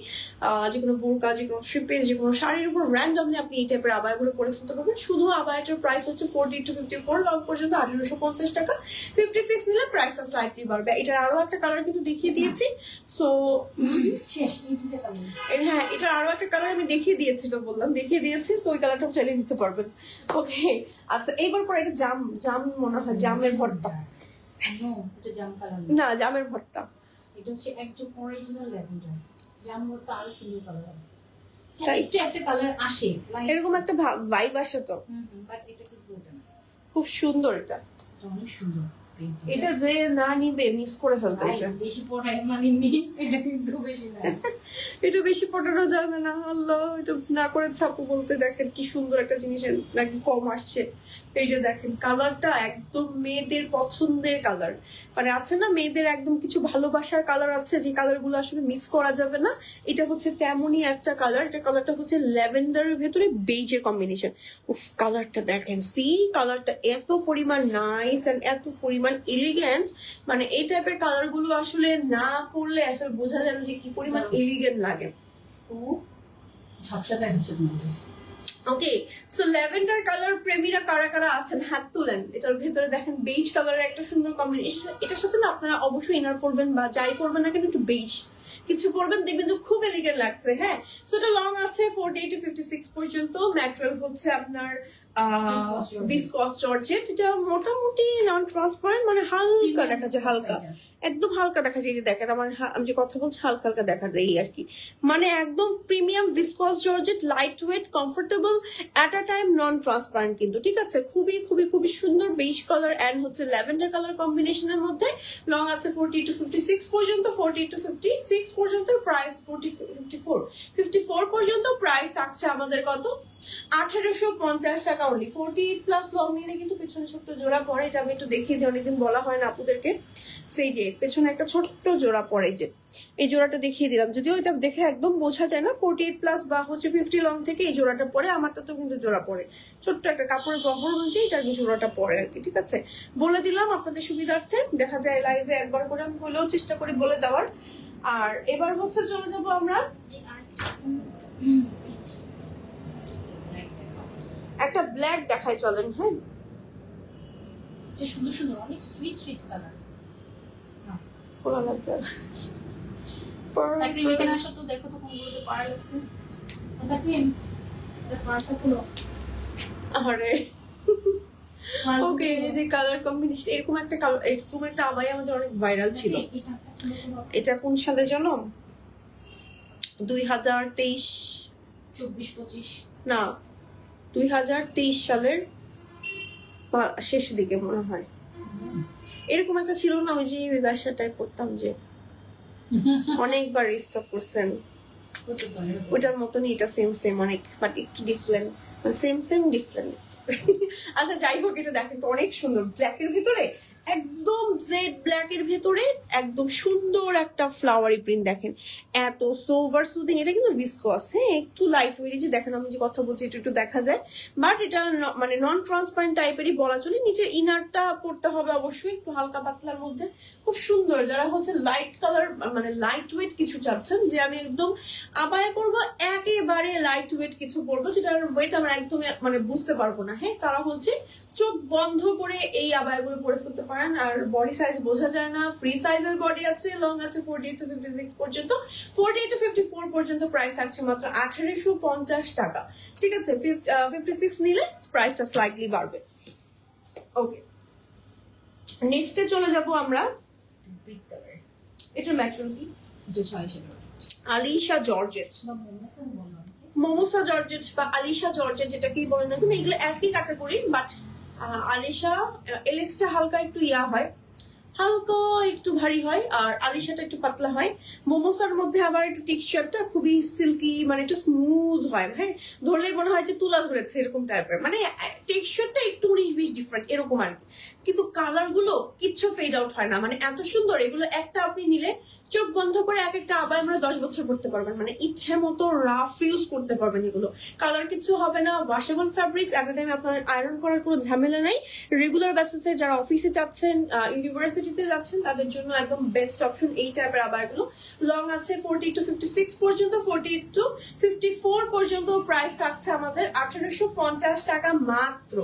যে কোনো বোরকা, যে কোনো থ্রি-পিস, যে কোনো শাড়ির উপর র্যান্ডমলি আপনি এই টাইপের আবায়াগুলো পরে ফেলতে পারবেন। শুধু আবায়াটার প্রাইস হচ্ছে 40 to 54, লং পর্যন্ত 1850 টাকা। 56 নিলে প্রাইসটা স্লাইটলি বাড়বে। এটার আরো একটা কালার কিন্তু দেখিয়ে দিয়েছি। সো হ্যাঁ, এটার আরো একটা কালার আমি দেখিয়ে দিয়েছি, তো বললাম দেখিয়ে দিয়েছি, সো ওই কালারটাও চালিয়ে নিতে পারবেন। ওকে, আচ্ছা এইবার পরে এটা জাম মনে হয়, জামের ভর্তা। না, জামের ভর্তা। এটা হচ্ছে একদম অরিজিনাল ল্যাভেন্ডার। জাম ভর্তা আরো সুন্দর কালার হবে। তাই একটু একটা কালার আসে, এরকম একটা ভাইব আসে তো। বাট এটা কিন্তু ওটা না। খুব সুন্দর, এটা অনেক সুন্দর। এটা যে না নিবে মিস করে ফেলবে। এটা বেশি পড়াই মানে নি, এটা কিন্তু বেশি না। এটা বেশি পটানো যাবে না। আল্লাহ, এটা না করে ছাপু বলতে দেখেন কি সুন্দর একটা জিনিস নাকি কম আসছে। এই যে দেখেন কালারটা একদম মেয়েদের পছন্দের কালার, মানে আছে না মেয়েদের একদম কিছু ভালোবাসার কালার আছে যে কালার গুলো আসলে মিস করা যাবে না, এটা হচ্ছে তেমনই একটা কালার। এটা কালারটা হচ্ছে ল্যাভেন্ডারের ভেতরে বেজের কম্বিনেশন। উফ, কালারটা দেখেন, সি কালারটা এত পরিমাণ নাইস এন্ড এত পরিমাণ এলিগেন্ট, মানে এই টাইপের কালার গুলো আসলে না পরলে আসলে বোঝা যায় না যে কি পরিমাণ এলিগেন্ট লাগে। ও ঝাপসা দেখাচ্ছে তোমাদের। ওকে, সো ল্যাভেন্ডার কালার প্রেমীরা কারা কারা আছেন হাত তোলেন। এটার ভেতরে দেখেন বেজ কালারের একটা সুন্দর কম্বিনেশন। এটার সাথে না আপনারা অবশ্যই ইনার পরবেন বা যাই পরবেন না কেন একটু বেজ কিছু পরবেন, দেখবেন যে খুব এলিগেন্ট লাগছে। হ্যাঁ, সো এটা লং আছে 40 to 56 পর্যন্ত। ম্যাটেরিয়াল হচ্ছে আপনার ভিসকস জর্জেট। এটা মোটামুটি নন ট্রান্সপারেন্ট, মানে হালকা দেখা যায়, হালকা একদম হালকা দেখা যায়। এই যে দেখেন আমার আমি যে কথা বলছি হালকা হালকা দেখা যায় এই আর কি, মানে একদম premium viscose georgette, light weight, comfortable, at a time non transparent কিন্তু। ঠিক আছে, খুবই খুবই খুবই সুন্দর বেজ কালার অ্যান্ড হচ্ছে ল্যাভেন্ডার কালার কম্বিনেশনের মধ্যে। লং আছে 40 to 56 পর্যন্ত। 40 to 56 পর্যন্ত প্রাইস 54 পর্যন্ত প্রাইস থাকছে আমাদের কত, 1850 টাকা অনলি। 48+ লং নিলে কিন্তু পেছনে ছোট্ট জোড়া পরে, এটা আমি একটু দেখিয়ে দিই, অনেকদিন বলা হয় না আপুদেরকে। সেই যে পেছনে একটা ছোট্ট জোড়া পরে, যে এই জোড়াটা দেখিয়ে দিলাম, যদিও এটা দেখে একদম বোঝা যায় না 48+ বা হচ্ছে 50 লং থেকে এই জোড়াটা পরে। আমারটা তো কিন্তু জোড়া পরে, ছোট্ট একটা কাপড়ের বহর অনুযায়ী এটার জোড়াটা পরে আর কি। ঠিক আছে, বলে দিলাম আপনাদের সুবিধার্থে, দেখা যায় লাইভে একবার করে আমি বলেও চেষ্টা করি বলে দেওয়ার। আর এবার হচ্ছে চলে যাবো আমরা একটা ব্ল্যাক দেখাই, চলেন। হ্যাঁ, যে সুন্দর সুন্দর অনেক সুইট সুইট কালার। খোলা লাগবে। তাকরিম এখানে আসো তো, দেখো তো কোনগুলোতে পাড়া লাগছে। তাকরিম এটা পাড়াটা খুলো। আরে ওকে, এই যে কালার কম্বিনেশন, এরকম একটা কালার, এরকম একটা আবায়া আমাদের অনেক ভাইরাল ছিল। এটা কোন সালে জানো? 2023 24-25 না, 2023 সালের শেষ দিকে মনে হয়। এরকম একটা ছিল না, ওই যে ব্যবসাটাই করতাম যে অনেকবার রিস্টক করছেন, ওটার মতনই এটা সেম অনেক, বাট একটু ডিফারেন্ট, মানে সেম ডিফারেন্ট। আচ্ছা যাই হোক, এটা দেখেন তো অনেক সুন্দর, ব্ল্যাকের ভিতরে একদম জেড ব্ল্যাকের ভেতরে একদম সুন্দর একটা ফ্লাওয়ারি প্রিন্ট। দেখেন এত সোভার সুদিং, এটা কিন্তু ভিসকস। হ্যাঁ, একটু লাইট ওয়েট, যে দেখেন আমি যে কথা বলছি একটু দেখা যায়, বাট এটা মানে নন ট্রান্সপারেন্ট টাইপেরই বলা চলে। নিচের ইনারটা পড়তে হবে অবশ্যই একটু হালকা পাতলার মধ্যে, খুব সুন্দর। যারা হচ্ছে লাইট কালার মানে লাইট ওয়েট কিছু চাচ্ছেন, যে আমি একদম আবায়া পরবো, একেবারে লাইট ওয়েট কিছু পরবো যেটার ওয়েট আমরা একদম মানে বুঝতে পারবো না, হ্যাঁ, তারা হচ্ছে চোখ বন্ধ করে এই আবায়াগুলো পরে ফেলতে পারেন। আর বডি সাইজ বোঝা যায় না, ফ্রি সাইজের বডি আছে, লং আছে 48 to 56 পর্যন্ত। 48 to 54 পর্যন্ত প্রাইস থাকছে মাত্র 1850 টাকা। ঠিক আছে, 56 নিলে প্রাইসটা স্লাইটলি বাড়বে। ওকে, নেক্সটে চলে যাব আমরা। এটা ম্যাটেরিয়াল কি? আলিশা জর্জেট, মোমোসা জর্জেট বা আলিশা জর্জেট, যেটা কি বলেন না তুমি, এগুলো একই ক্যাটাগরি, বাট আলিশা এলেক্সটা হালকা একটু ইয়া হয়, হালকা একটু ভারী হয় আর আলিশাটা একটু পাতলা হয়। মোমোসার মধ্যে আবার একটু টেক্সচারটা খুবই সিল্কি, মানে একটু স্মুথ হয়, হ্যাঁ, ধরলেই মনে হয় যে তুলা ধরেছে এরকম টাইপের, মানে টেক্সচারটা একটু 19-20 ডিফারেন্ট এরকম আর কি। কিন্তু কালার গুলো কিচ্ছু ফেড আউট হয় না, মানে এত সুন্দর। এগুলো একটা আপনি নিলে চোখ বন্ধ করে এক একটা আবায় আমরা 10 বছর পড়তে পারবেন, মানে ইচ্ছে মতো রাফ ইউজ করতে পারবেন। এগুলো কালার কিছু হবে না, ওয়াশেবল ফ্যাব্রিক্স, এট আ টাইম আপনার আয়রন করার কোনো ঝামেলা নাই। রেগুলার বেসিসে যারা অফিসে যাচ্ছেন, ইউনিভার্সিটিতে যাচ্ছেন, তাদের জন্য একদম বেস্ট অপশন এই টাইপের আবায়াগুলো। লং আছে 40 to 56 পর্যন্ত, 40 to 54 পর্যন্ত। প্রাইস থাকছে আমাদের 1850 টাকা মাত্র।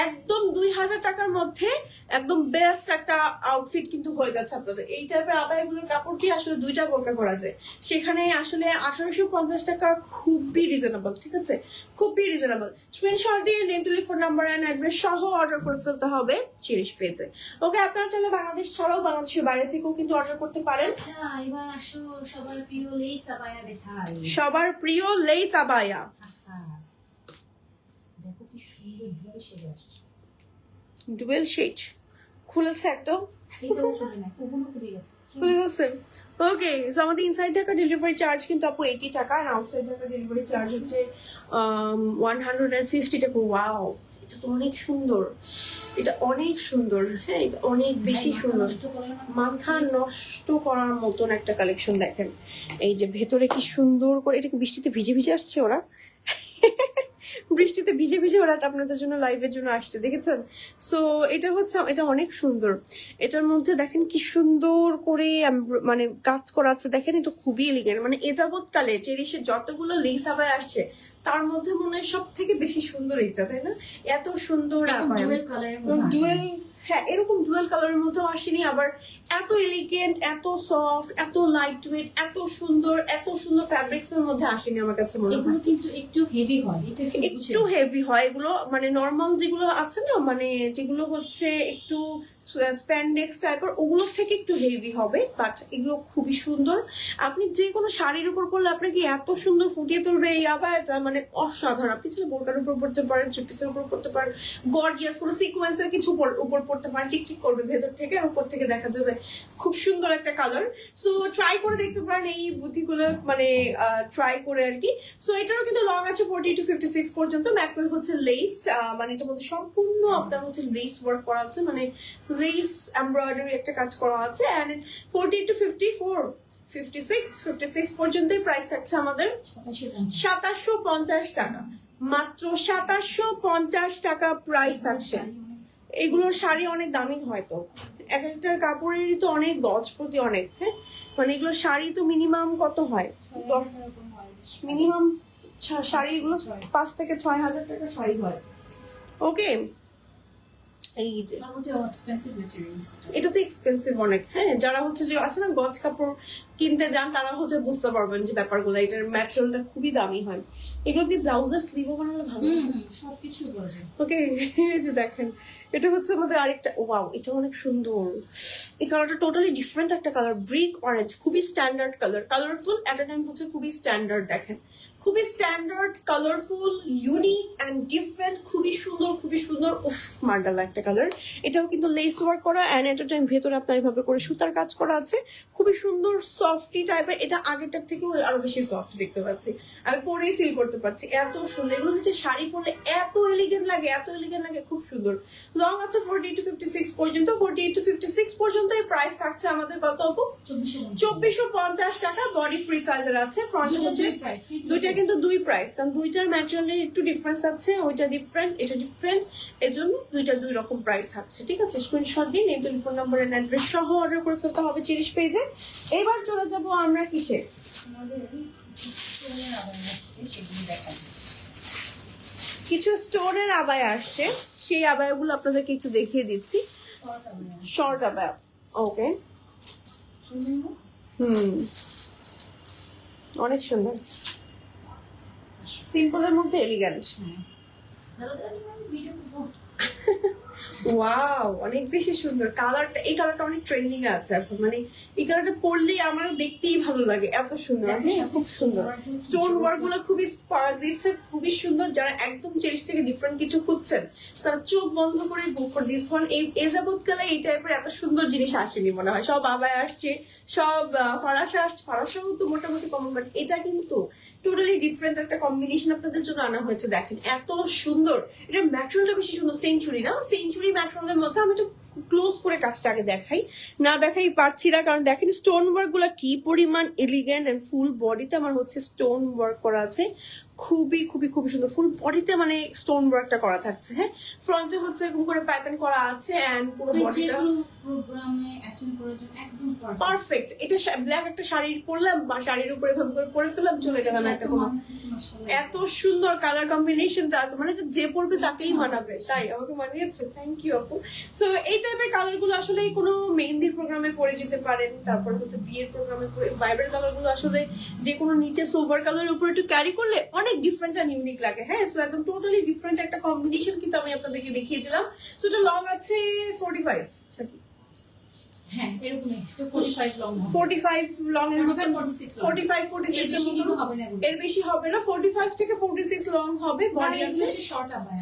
একদম 2000 টাকার মধ্যে একদম বেস্ট একটা আউটফিট কিন্তু হয়ে যাচ্ছে আপনাদের। এই টাইপের আবায়াগুলোর কাপড় কি আসলে দুইটা বোরকা করা যায়, সেখানে আসলে 1850 টাকা খুবই রিজনেবল, ঠিক আছে, খুবই রিজনেবল। স্ক্রিনশট দিয়ে name, telephone number and address সহ অর্ডার করে ফেলতে হবে চেরিশ পেজে। ওকে, আপনারা চাইলে বাংলাদেশ ছাড়াও বাংলাদেশের বাইরে থেকেও কিন্তু অর্ডার করতে পারেন। আচ্ছা, এবার আসো সবার প্রিয় লেস আবায়া দেখাই। সবার প্রিয় লেস আবায়া, দেখো কি সুন্দর ডুয়াল শেড আসছে। ডুয়েল শেড খুলেছে একদম, এইটাও খুলে না, ওগুলো খুলে গেছে। খুলে গেছে। ওকে, সো আমাদের ইনসাইড ঢাকা ডেলিভারি চার্জ কিন্তু আপু 80 টাকা, আর আউটসাইড ঢাকা ডেলিভারি চার্জ হচ্ছে 150 টাকা। ওয়াও, এটা তো অনেক সুন্দর, এটা অনেক সুন্দর, হ্যাঁ, এটা অনেক বেশি সুন্দর, মাথা নষ্ট করার মতন একটা কালেকশন। দেখেন এই যে ভেতরে কি সুন্দর করে, এটা কি বৃষ্টিতে ভিজে ভিজে আসছে ওরা বৃষ্টিতে ভিজে ভিজে ওরা আপনাদের জন্য লাইভের জন্য আসছে, দেখেছেন? সো এটা হচ্ছে, এটা অনেক সুন্দর। এটার মধ্যে দেখেন কি সুন্দর করে মানে কাজ করা আছে, দেখেন এটা খুবই এলিগেন্ট। মানে এ যাবৎকালে চেরিশের যতগুলো লেস আবায়া আসছে তার মধ্যে মনে হয় সব থেকে বেশি সুন্দর এটা, তাই না? এত সুন্দর ডুয়েল, হ্যাঁ, এরকম ডুয়েল কালারের মধ্যেও আসেনি, আবার এত এলিগেন্ট, এত সফট, এত লাইট ওয়েট, এত সুন্দর ফ্যাব্রিক্স এর মধ্যে আসেনি আমার কাছে মনে হয়। কিন্তু একটু হেভি হয়, এটা একটু হেভি হয় এগুলো, মানে নর্মাল যেগুলো আছে না, মানে যেগুলো হচ্ছে একটু স্প্যান্ডেক্স টাইপের, ওগুলোর থেকে একটু হেভি হবে, বাট এগুলো খুবই সুন্দর। আপনি যে কোনো শাড়ির উপর পরলে আপনাকে এত সুন্দর ফুটিয়ে তুলবে এই আবায়াটা, মানে অসাধারণ। আপনি চাইলে বোরকার উপর পড়তে পারেন, থ্রি পিসের উপর পড়তে পারেন, গর্জিয়াস কোনো সিকোয়েন্সের কিছু উপর পড়তে পারেন, চিকচিক করবে ভেতর থেকে আর উপর থেকে দেখা যাবে, খুব সুন্দর একটা কালার। সো ট্রাই করে দেখতে পারেন এই বুটিগুলো, মানে ট্রাই করে আর কি। সো এটারও কিন্তু লং আছে 40 to 56 পর্যন্ত। ম্যাটেরিয়াল হচ্ছে লেস, মানে এটার মধ্যে সম্পূর্ণ আপনার হচ্ছে লেস ওয়ার্ক করা আছে, মানে লেস এমব্রয়ডারি একটা কাজ করা আছে। এন্ড 40 to 54 56 পর্যন্তই প্রাইস থাকছে আমাদের 2750 টাকা মাত্র। 2750 টাকা প্রাইস থাকছে। এগুলোর শাড়ি অনেক দামি হয়তো, এক একটা কাপড়েরই তো অনেক গজ প্রতি অনেক, হ্যাঁ, মানে এগুলো শাড়ি তো মিনিমাম কত হয়, মিনিমাম শাড়িগুলো 5 থেকে 6,000 টাকা শাড়ি হয়। ওকে, এই যে এটা তো এক্সপেন্সিভ অনেক, হ্যাঁ, যারা হচ্ছে যে আছে না গজ কাপড় কিনতে যান তারা হচ্ছে বুঝতে পারবেন যে ব্যাপারগুলো, এটার ম্যাটেরিয়ালটা খুবই দামি হয়। এগুলো দিয়ে ব্লাউজের স্লিভও বানালে ভালো, সবকিছু। ওকে, এই যে দেখেন এটা হচ্ছে আমাদের আরেকটা, ওয়াও, এটা অনেক সুন্দর। এই কালারটা টোটালি ডিফারেন্ট একটা কালার, ব্রিক অরেঞ্জ, খুবই স্ট্যান্ডার্ড কালার, কালারফুল এট আ টাইম হচ্ছে খুবই স্ট্যান্ডার্ড। দেখেন খুবই standard, colourful, unique and different, খুবই সুন্দর, উফ মার্ডালা একটা কালার। এটাও কিন্তু লেস ওয়ার্ক করা অ্যান্ড এট আ টাইম ভেতরে আপনার এভাবে করে সুতার কাজ করা আছে, খুবই সুন্দর সফটি টাইপের। এটা আগেরটার থেকেও আরো বেশি সফট দেখতে পাচ্ছি, আমি পরেই ফিল করতে পারছি, এত সুন্দর। এগুলো হচ্ছে শাড়ি পরলে এত এলিগেন্ট লাগে, খুব সুন্দর। লং আছে 40 to 56 পর্যন্ত, 48 to 56 পর্যন্ত। এই প্রাইস থাকছে আমাদের কত আপু? 2450 টাকা। বডি ফ্রি সাইজের আছে। ফ্রন্ট হচ্ছে দুইটা কিন্তু দুই প্রাইস, কারণ দুইটার ম্যাটেরিয়ালের একটু ডিফারেন্স আছে, ওইটা ডিফারেন্ট এটা ডিফারেন্ট, এজন্য দুইটা দুই রকম প্রাইস থাকছে, ঠিক আছে? স্ক্রিনশট দিন, name, telephone number and address সহ অর্ডার করে ফেলতে হবে চেরিশ পেজে। এবার চলে যাব আমরা কিসে, কিছু স্টোনের আবায়া আসছে, সেই আবায়াগুলো আপনাদেরকে একটু দেখিয়ে দিচ্ছি। শর্ট আবায়া, ওকে, অনেক সুন্দর, সিম্পলের মধ্যে এলিগেন্ট। ওয়াও, অনেক বেশি সুন্দর কালারটা। এই কালারটা অনেক ট্রেন্ডিং এ আছে এখন, মানে এই কালারটা পরলেই আমার দেখতেই ভালো লাগে, এত সুন্দর। হ্যাঁ, খুব সুন্দর। স্টোন ওয়ার্ক গুলো খুবই স্পার্ক দিচ্ছে, খুবই সুন্দর। যারা একদম চেরিশ থেকে ডিফারেন্ট কিছু খুঁজছেন তারা চোখ বন্ধ করে গো ফর দিস ওয়ান। এই যাবৎকালে এই টাইপের এত সুন্দর জিনিস আসেনি মনে হয়। সব আবায় আসছে, সব ফারাসা আসছে, ফারাসাও তো মোটামুটি কমন, বাট এটা কিন্তু টোটালি ডিফারেন্ট একটা কম্বিনেশন আপনাদের জন্য আনা হয়েছে। দেখেন এত সুন্দর, এটা ম্যাটেরিয়ালটা বেশি সুন্দর। সেঞ্চুরি না, সেঞ্চুরি ম্যাটেরিয়ালের মধ্যে আমি একটু ক্লোজ করে কাজটা আগে দেখাই, না দেখাই পারছি না, কারণ দেখেন স্টোন ওয়ার্ক গুলা কি পরিমাণ এলিগেন্ট। এন্ড ফুল বডিতে আমার হচ্ছে স্টোন ওয়ার্ক করা আছে, খুবই খুবই খুবই সুন্দর। ফুল বডিতে মানে স্টোন ওয়ার্কটা করা থাকছে। হ্যাঁ, ফ্রন্টে হচ্ছে এরকম করে পাইপেন করা আছে, এন্ড পুরো বডিটা প্রোগ্রামে অ্যাটেন্ড করার জন্য একদম পারফেক্ট। এটা ব্ল্যাক একটা শাড়ি পরলাম বা শাড়ির উপরে এভাবে করে পরে ফেললাম, চলে গেলাম একটা কোনো। এত সুন্দর কালার কম্বিনেশনটা, মানে যে পরবে তাকেই মানাবে। তাই আমাকে মানিয়েছে, থ্যাংক ইউ আপু। তো এই টাইপের কালার গুলো আসলে কোনো মেহেন্দির প্রোগ্রামে পরে যেতে পারেন, তারপর হচ্ছে বিয়ের প্রোগ্রামে পরে। ভাইব্রেন্ট কালার গুলো আসলে যে কোনো নিচে সোভার কালারের উপরে একটু ক্যারি করলে অনেক ডিফারেন্ট এন্ড ইউনিক লাগে। হ্যাঁ, সো একদম টোটালি ডিফারেন্ট একটা কম্বিনেশন কিন্তু আমি আপনাদেরকে দেখিয়ে দিলাম। সো এটা লং আছে 45, হ্যাঁ এরকমই, তো 45 লং, 45 লং এর মতো, 45 46 এর মতো হবে না, এর বেশি হবে না। 45 থেকে 46 লং হবে। বডি আছে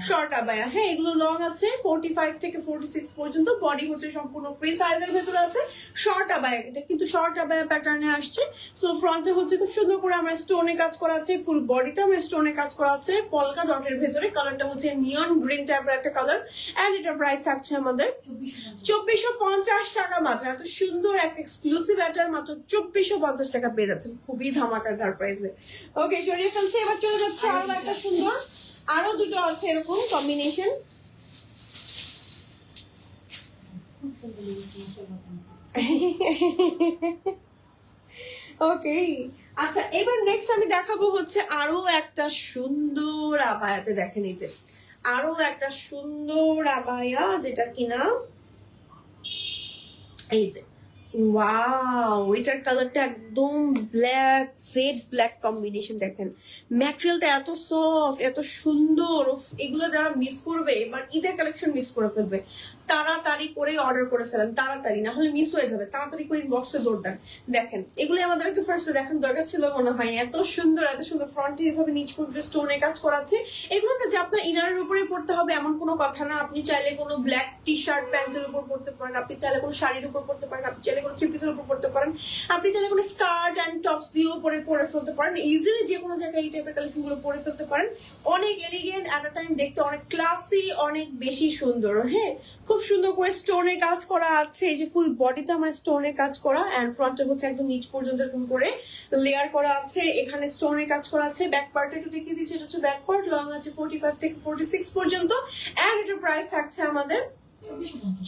শর্ট আবায়া। হ্যাঁ, এগুলো লং আছে 45 থেকে 46 পর্যন্ত। বডি হচ্ছে সম্পূর্ণ ফ্রি সাইজের ভেতরে আছে। শর্ট আবায়া, এটা কিন্তু শর্ট আবায়া প্যাটার্নে আসছে। সো ফ্রন্টে হচ্ছে খুব সুন্দর করে আমার স্টোনে কাজ করা আছে, ফুল বডিতে আমার স্টোনে কাজ করা আছে, পলকা ডটের ভেতরে। কালারটা হচ্ছে নিয়ন গ্রিন টাইপের একটা কালার। এন্ড এটার প্রাইস থাকছে আমাদের 2450 টাকা মাত্র। এত সুন্দর একটা এক্সক্লুসিভ অ্যাটার মাত্র 2450 টাকা পেয়ে যাচ্ছেন, খুবই ধামাকাদার প্রাইসে। ওকে, সরিয়ে ফেলছে। এবার চলে যাচ্ছে আরো একটা সুন্দর, আরো দুটো আছে এরকম কম্বিনেশন। ওকে, আচ্ছা এবার নেক্সট আমি দেখাবো হচ্ছে আরো একটা সুন্দর আবায়াতে। দেখেন এই যে আরো একটা সুন্দর আবায়া, যেটা কিনা এই যে ওয়াও, এটার কালারটা একদম ব্ল্যাক, জেড ব্ল্যাক কম্বিনেশন। দেখেন ম্যাটেরিয়ালটা এত সফট, এত সুন্দর। এগুলো যারা মিস করবে, এবার ঈদের কালেকশন মিস করে ফেলবে, তাড়াতাড়ি করে অর্ডার করে ফেলেন, তাড়াতাড়ি, না হলে মিস হয়ে যাবে। তাড়াতাড়ি করে ইনবক্সে দৌড় দেন। দেখেন এগুলো আমাদেরকে ফার্স্টে দেখার দরকার ছিল মনে হয়। এত সুন্দর, এত সুন্দর। ফ্রন্টে এভাবে নিচ পর্যন্ত স্টোনে কাজ করাচ্ছে। এগুলো না যে আপনার ইনারের উপরে পড়তে হবে এমন কোনো কথা না। আপনি চাইলে কোনো ব্ল্যাক টি শার্ট প্যান্টের উপর পড়তে পারেন, আপনি চাইলে কোনো শাড়ির উপর পড়তে পারেন, আপনি চাইলে কোনো থ্রি পিসের উপর পড়তে পারেন, আপনি চাইলে কোনো স্কার্ট এন্ড টপস দিয়েও পরে ফেলতে পারেন। ইজিলি যে কোনো জায়গায় এই টাইপের কালেকশন গুলো পরে ফেলতে পারেন। অনেক এলিগেন্ট, এট আ টাইম দেখতে অনেক ক্লাসি, অনেক বেশি সুন্দর। হ্যাঁ, খুব সুন্দর করে স্টোনে কাজ করা আছে। এই যে ফুল বডিতে আমার স্টোনে কাজ করা, এন্ড ফ্রন্টে হচ্ছে একদম নিচ পর্যন্ত এরকম করে লেয়ার করা আছে। এখানে স্টোনে কাজ করা আছে। ব্যাক পার্টে একটু দেখিয়ে দিচ্ছি, এটা হচ্ছে ব্যাক পার্ট। লং আছে 45 থেকে 46 পর্যন্ত। এন্ড এটার প্রাইস থাকছে আমাদের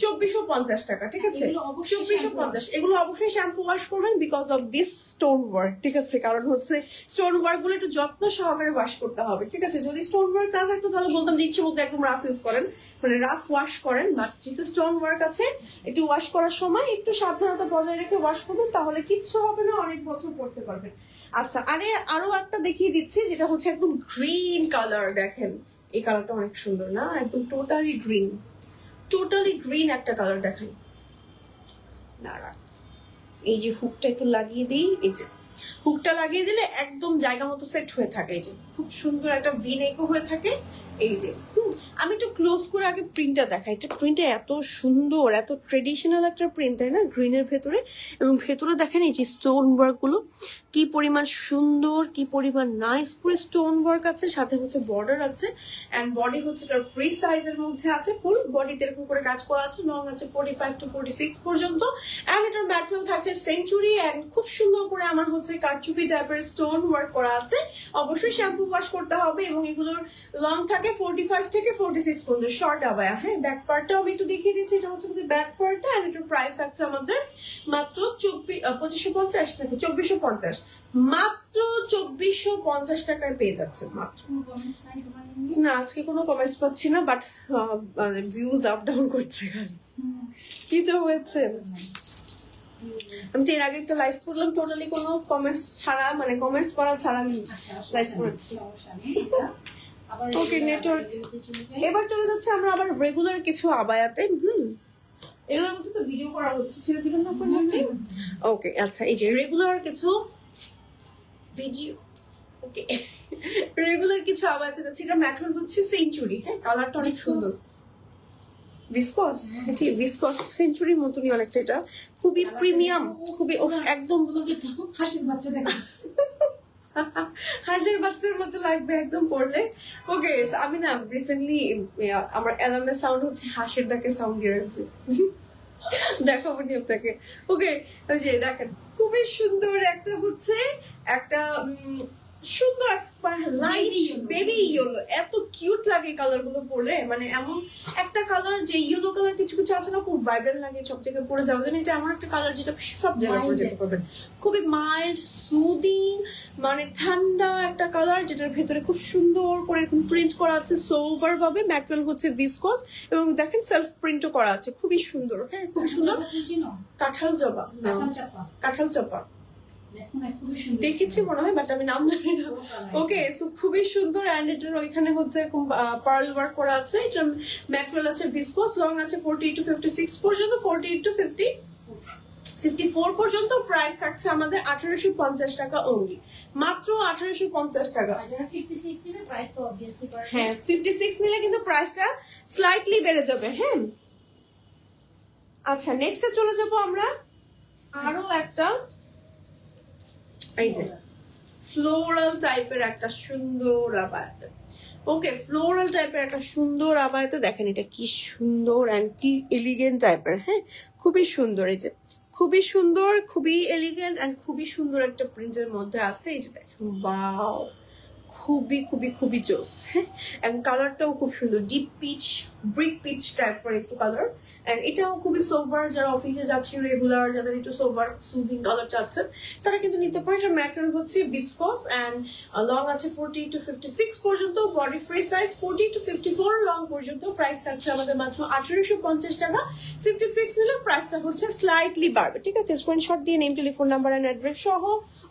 2450 টাকা। ঠিক আছে, 2450। এগুলো অবশ্যই শ্যাম্পু ওয়াশ করবেন because of this stone work. ঠিক আছে, কারণ হচ্ছে স্টোন ওয়ার্ক গুলো একটু যত্ন সহকারে ওয়াশ করতে হবে। ঠিক আছে, যদি স্টোন ওয়ার্ক না থাকতো তাহলে বলতাম যে ইচ্ছে মতো একদম রাফ ইউজ করেন, মানে রাফ ওয়াশ করেন। বাট যেহেতু স্টোন ওয়ার্ক আছে, একটু ওয়াশ করার সময় একটু সাবধানতা বজায় রেখে ওয়াশ করবেন, তাহলে কিচ্ছু হবে না, অনেক বছর পড়তে পারবেন। আচ্ছা, আরো একটা দেখিয়ে দিচ্ছি, যেটা হচ্ছে একদম গ্রিন কালার। দেখেন এই কালারটা অনেক সুন্দর না, একদম টোটালি গ্রিন, টোটালি গ্রিন একটা কালার। দেখেন না, এই যে হুকটা একটু লাগিয়ে দিই, এই যে হুকটা লাগিয়ে দিলে একদম জায়গা মতো সেট হয়ে থাকে। এই যে খুব সুন্দর একটা ভি নেকও হয়ে থাকে। এই যে আমি একটু ক্লোজ করে আগে প্রিন্টটা দেখাই। এটা প্রিন্টটা এত সুন্দর, এত ট্রেডিশনাল একটা প্রিন্ট, তাই না, গ্রিনের ভেতরে। এবং ভেতরে দেখেন এই যে স্টোন ওয়ার্ক গুলো কি পরিমাণ সুন্দর, কি পরিমাণ নাইস। পুরো স্টোন ওয়ার্ক আছে, সাথে হচ্ছে বর্ডার আছে। এন্ড বডি হচ্ছে তার ফ্রি সাইজের মধ্যে আছে। ফুল বডিতে এরকম করে কাজ করা আছে। লং আছে 45 to 46 পর্যন্ত। এন্ড এটার ম্যাটেরিয়াল থাকছে সেঞ্চুরি। এন্ড খুব সুন্দর করে আমার হচ্ছে কারচুপি টাইপের স্টোন ওয়ার্ক করা আছে। অবশ্যই শ্যাম্পু ওয়াশ করতে হবে। এবং এগুলোর লং থাকে 45 থেকে 46 পর্যন্ত। Short abaya. হ্যাঁ, ব্যাক পার্টটাও আমি একটু দেখিয়ে দিচ্ছি। এটা হচ্ছে ব্যাক পার্টটা। এন্ড এটার প্রাইস থাকছে আমাদের মাত্র 2550 নাকি 2450, মাত্র 2450 টাকায় পেয়ে যাচ্ছে। মাত্র না, আজকে কোনো কমেন্টস পাচ্ছি না, বাট ভিউজ আপ ডাউন করছে। কি যে হয়েছে, আমি তো এর আগে একটা লাইভ করলাম টোটালি কোনো কমেন্টস ছাড়া, মানে কমেন্টস করা ছাড়া আমি লাইভ করেছি। আবার Okay, network. এগুলোতে চলে যাই। এবার চলে যাচ্ছে আমরা আবার রেগুলার কিছু আবায়াতে। এগুলোর মধ্যে তো ভিডিও করা হচ্ছে, ছেড়ে দিবেন না আপনার মধ্যে? ওকে, আচ্ছা, এই যে রেগুলার কিছু ভিডিও। ওকে, রেগুলার কিছু আবায়াতে যাচ্ছে। এটা ম্যাটেরিয়াল হচ্ছে সেঞ্চুরি। হ্যাঁ, কালারটা অনেক সুন্দর। ভিসকস, কি ভিসকস সেঞ্চুরির মতনই অনেকটা। এটা খুবই প্রিমিয়াম, খুবই একদম তোমাকে তো হাসির বাচ্চা দেখাচ্ছে। হাঁসের বাচ্চার মতো লাগবে একদম পড়লে। ওকে, আমি না রিসেন্টলি আমার অ্যালার্মের সাউন্ড হচ্ছে হাঁসের ডাকে সাউন্ড দিয়ে রাখছি। দেখাবো নি আপনাকে। ওকে, ওই যে দেখেন খুবই সুন্দর একটা হচ্ছে একটা সুন্দর লাইট বেবি ইয়েলো। এত কিউট লাগে কালার গুলো পরলে, মানে এমন একটা কালার যে ইয়েলো কালার কিছু কিছু আছে না, খুব ভাইব্রেন্ট লাগে সব জায়গায় পরে যাওয়ার জন্য। এটা এমন একটা কালার যেটা সব জায়গায় পরে যেতে পারবেন। খুবই মাইল্ড সুদিং, মানে ঠান্ডা একটা কালার, যেটার ভেতরে খুব সুন্দর করে প্রিন্ট করা আছে সোভার ভাবে। ম্যাটেরিয়াল হচ্ছে ভিসকস এবং দেখেন সেলফ প্রিন্টও করা আছে, খুবই সুন্দর। হ্যাঁ, খুব সুন্দর। কাঁঠাল জবা, কাঁঠাল চাপা দেখেছি মনে হয়, বাট আমি নাম জানি না। ওকে, সো খুবই সুন্দর। অ্যান্ড এটার ওইখানে হচ্ছে পার্ল ওয়ার্ক করা আছে। এটার ম্যাটেরিয়াল আছে ভিসকস, লং আছে 48 to 56 পর্যন্ত, 48 to 54 পর্যন্ত। প্রাইস থাকছে আমাদের 1850 টাকা অনলি, মাত্র 1850 টাকা। হ্যাঁ, 56 নিলে কিন্তু প্রাইসটা স্লাইটলি বেড়ে যাবে। হ্যাঁ, আচ্ছা, নেক্সটে চলে যাব আমরা আরো একটা, এই যে ফ্লোরাল টাইপের একটা সুন্দর আবায়াত। ওকে, ফ্লোরাল টাইপের একটা সুন্দর আবায়াত। দেখেন এটা কি সুন্দর অ্যান্ড কি এলিগেন্ট টাইপের। হ্যাঁ, খুবই সুন্দর। এই যে খুবই সুন্দর, খুবই এলিগেন্ট অ্যান্ড খুবই সুন্দর একটা প্রিন্টের মধ্যে আছে। এই যে দেখেন, ওয়াও, খুবই খুবই খুবই জোস। হ্যাঁ, এন্ড কালারটাও খুব সুন্দর, ডিপ পিচ, ব্রিক পিচ টাইপের একটু কালার। এন্ড এটাও খুবই সোভার। যারা অফিসে যাচ্ছে রেগুলার, যাদের একটু সোভার সুদিং কালার চাচ্ছেন, তারা কিন্তু নিতে পারে। এটার ম্যাটেরিয়াল হচ্ছে ভিসকস এন্ড লং আছে 40 to 56 পর্যন্ত, body free size 40 to 54 long পর্যন্ত। প্রাইস থাকছে আমাদের মাত্র 1850 টাকা। 56 নিলে প্রাইসটা হচ্ছে স্লাইটলি বাড়বে। ঠিক আছে, স্ক্রিনশট দিয়ে name, telephone number and address সহ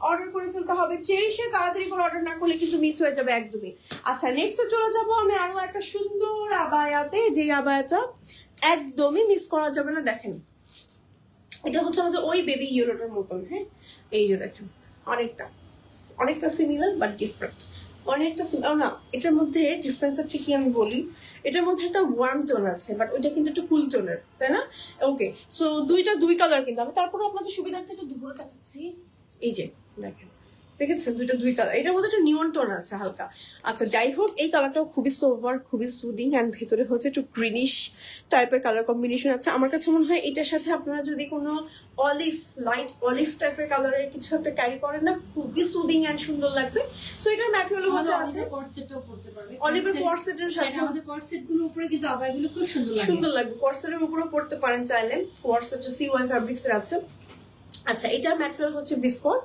অর্ডার করে ফেলতে হবে। চেরিশে তাড়াতাড়ি করে অর্ডার না করলে কিন্তু মিস হয়ে যাবে একদমই। আচ্ছা, নেক্সট চলে যাবো আমি আরো একটা সুন্দর আবায়াতে, যে আবায়াটা একদমই মিস করা যাবে না। দেখেন, এটা হচ্ছে আমাদের ওই বেবি ইয়েলোটার মতন। হ্যাঁ, এই যে দেখেন, অনেকটা সিমিলার বাট ডিফারেন্ট। অনেকটা না, এটার মধ্যে ডিফারেন্স আছে কি আমি বলি। এটার মধ্যে একটা ওয়ার্ম টোন আছে, বাট ওইটা কিন্তু একটু কুল টোনের, তাই না? ওকে, সো দুই কালার কিন্তু আমি তারপরে আপনাদের সুবিধার্থে একটু দুপুরে দেখাচ্ছি। এই যে দেখেন, দেখেছেন দুই কালার। এটার মধ্যে একটা নিয়ন টোন আছে হালকা। আচ্ছা, যাই হোক, এই কালারটাও খুবই সোভার, খুবই সুদিং অ্যান্ড ভেতরে হচ্ছে একটু গ্রিনিশ টাইপের কালার কম্বিনেশন আছে। আমার কাছে মনে হয় এটার সাথে আপনারা যদি কোনো লাইট অলিভ টাইপের কালারের কিছু একটা ক্যারি করেন না, খুবই সুদিং অ্যান্ড সুন্দর লাগবে। সো এটার ম্যাটেরিয়াল হচ্ছে আছে অলিভের কর্সেটের সাথে। আমাদের কর্সেট গুলোর উপরে কিন্তু আবায়াগুলো খুব সুন্দর লাগবে। কর্সেটের উপরেও পড়তে পারেন চাইলে। কর্সেটটা CY ফ্যাব্রিক্স এর আছে। আচ্ছা, এটার ম্যাটেরিয়াল হচ্ছে ভিসকস,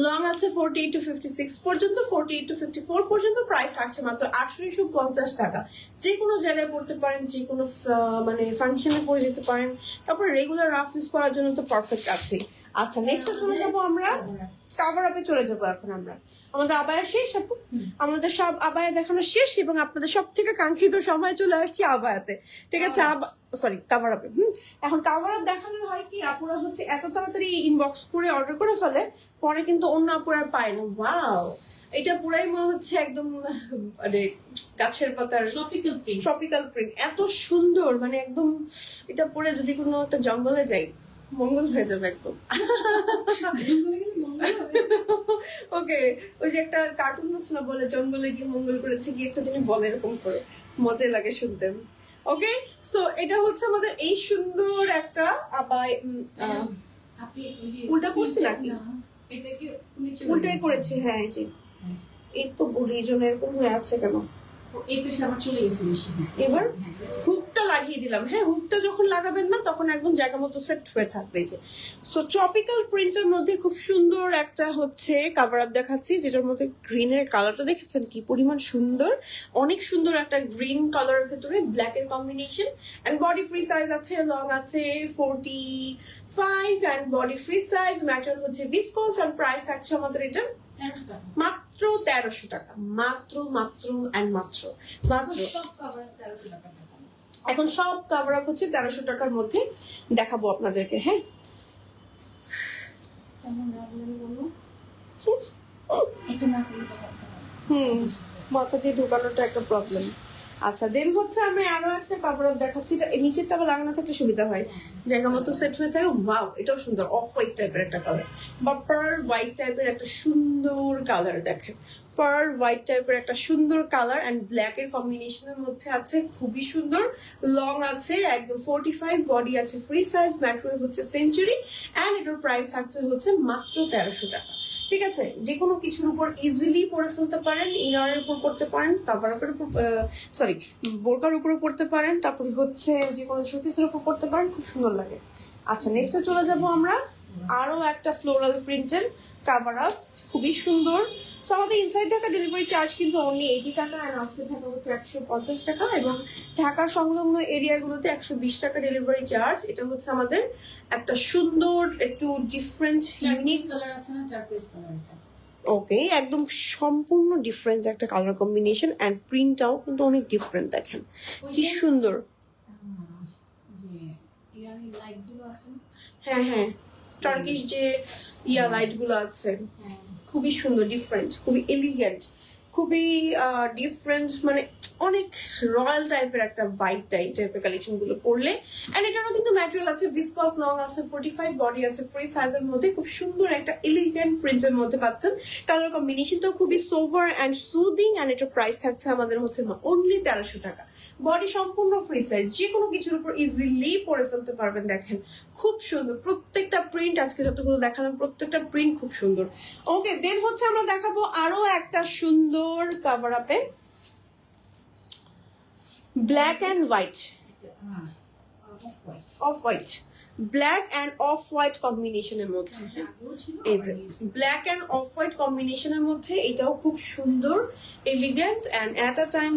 লং আছে 48 to 56 পর্যন্ত, 48 to 54 পর্যন্ত। প্রাইস থাকছে মাত্র 1850 টাকা। যে কোনো জায়গায় পড়তে পারেন, যে কোনো মানে ফাংশনে পরে যেতে পারেন। তারপর রেগুলার রাফ ইউজ করার জন্য তো পারফেক্ট আছে। আচ্ছা, নেক্সট চলে যাবো আমরা কাভার আপে চলে যাবো। এখন আমরা আমাদের আবায়া শেষ, আমাদের সব আবায়া দেখানো শেষ এবং আপনাদের সব থেকে কাঙ্ক্ষিত সময় চলে আসছি আবায়াতে। ঠিক আছে, সরি কাভার আপে। এখন কাভার আপ দেখানো হয় কি, আপুরা হচ্ছে এত তাড়াতাড়ি ইনবক্স করে অর্ডার করে ফেলে, পরে কিন্তু অন্য আপুরা পায় না। ওয়াও, এটা পুরাই মনে হচ্ছে একদম মানে গাছের পাতার ট্রপিক্যাল প্রিন্ট, এত সুন্দর। মানে একদম এটা পরে যদি কোনো একটা জঙ্গলে যাই, মঙ্গল হয়ে যাবে একদম। ওকে, ওই যে একটা কার্টুন হচ্ছে না, বলে জঙ্গলে গিয়ে মঙ্গল করেছে, কি একটা জিনিস বলে, এরকম করে মজা লাগে শুনতে। ওকে, সো এটা হচ্ছে আমাদের এই সুন্দর একটা আবায়। উল্টা করছি নাকি? উল্টাই করেছি। হ্যাঁ, এই যে এই তো বলি, এই জন্য এরকম হয়ে আছে কেন? এবার হুকটা লাগিয়ে দিলাম। হ্যাঁ, হুকটা যখন লাগাবেন না তখন একদম জায়গা মতো সেট হয়ে থাকবে। যে সো ট্রপিক্যাল প্রিন্টের মধ্যে খুব সুন্দর একটা হচ্ছে কাভার আপ দেখাচ্ছি, যেটার মধ্যে গ্রিনের কালারটা দেখেছেন কি পরিমাণ সুন্দর। অনেক সুন্দর একটা গ্রিন কালারের ভেতরে ব্ল্যাক এর combination. And body free size আছে, লং আছে 45 and body free size. Material হচ্ছে ভিসকস। আর প্রাইস থাকছে আমাদের এটা মাত্র মাত্র 1300 টাকা, মাত্র মাত্র অ্যান্ড মাত্র মাত্র। সব কভার 1300 টাকা। এখন সব কভার আপ হচ্ছে 1300 টাকার মধ্যে দেখাবো আপনাদেরকে। হ্যাঁ, কেমন লাগলো বলো? এটা না করলে তো মাথা দিয়ে ঢোকানোটা একটা প্রবলেম। আচ্ছা, দেন হচ্ছে আমি আরো একটা কভার আপ দেখাচ্ছি। এটা নিচেরটা লাগানো থাকলে সুবিধা হয়, জায়গা মতো সেট হয়ে থাকে। ওয়াও, এটাও সুন্দর, অফ হোয়াইট টাইপের একটা কালার বা পার্ল হোয়াইট টাইপের একটা সুন্দর কালার। দেখেন, পার্ল হোয়াইট টাইপের একটা সুন্দর কালার অ্যান্ড ব্ল্যাক এর কম্বিনেশনের মধ্যে আছে, খুবই সুন্দর। লং আছে একদম 45, বডি আছে ফ্রি সাইজ, ম্যাটেরিয়াল হচ্ছে সেঞ্চুরি অ্যান্ড এটার প্রাইস থাকছে হচ্ছে মাত্র 1300 টাকা। ঠিক আছে, যে কোনো কিছুর উপর ইজিলি পরে ফেলতে পারেন, ইনারের উপর পড়তে পারেন, কাভার আপের উপর সরি বোরকার উপরে পড়তে পারেন, তারপরে হচ্ছে যে কোনো শোপিসের উপর পড়তে পারেন, খুব সুন্দর লাগে। আচ্ছা, নেক্সটে চলে যাব আমরা আরো একটা ফ্লোরাল প্রিন্টের কাভার আপ, খুবই সুন্দর। তো আমাদের ইনসাইড ঢাকা ডেলিভারি চার্জ কিন্তু অনলি 80 টাকা আর আউটসাইড ঢাকা হচ্ছে 150 টাকা এবং ঢাকার সংলগ্ন এরিয়াগুলোতে 120 টাকা ডেলিভারি চার্জ। এটা হচ্ছে আমাদের একটা সুন্দর একটু ডিফারেন্ট ইউনিক কালার আছে না, টার্কোয়েজ কালারটা। ওকে, একদম সম্পূর্ণ ডিফারেন্ট একটা কালার কম্বিনেশন এন্ড প্রিন্টটাও কিন্তু অনেক ডিফারেন্ট। দেখেন কি সুন্দর, যে ইরানি লাইট গুলো আছে। হ্যাঁ হ্যাঁ, টার্কিশ যে লাইট গুলো আছে, খুবই সুন্দর, ডিফারেন্ট, খুবই এলিগেন্ট, খুবই ডিফারেন্ট, মানে অনেক রয়্যাল টাইপের একটা ভাইব টাইপের কালেকশন গুলো পরলে। এন্ড এটারও কিন্তু ম্যাটেরিয়াল আছে ভিসকস, লং আছে 45, বডি আছে ফ্রি সাইজের মধ্যে, খুব সুন্দর একটা এলিগেন্ট প্রিন্টের মধ্যে পাচ্ছেন। কালার কম্বিনেশনটাও খুবই সোভার অ্যান্ড সুদিং অ্যান্ড এটার প্রাইস থাকছে আমাদের হচ্ছে অনলি 1300 টাকা। বডি সম্পূর্ণ ফ্রি সাইজ, যে কোনো কিছুর উপর ইজিলি পরে ফেলতে পারবেন। দেখেন খুব সুন্দর প্রত্যেকটা প্রিন্ট, আজকে যতগুলো দেখালাম প্রত্যেকটা প্রিন্ট খুব সুন্দর। ওকে, দেন হচ্ছে আমরা দেখাবো আরো একটা সুন্দর কাভার আপে, black and white, off white, black and off white কম্বিনেশনের মধ্যে। এই যে ব্ল্যাক অ্যান্ড অফ হোয়াইট কম্বিনেশনের মধ্যে, এটাও খুব সুন্দর, elegant and at a time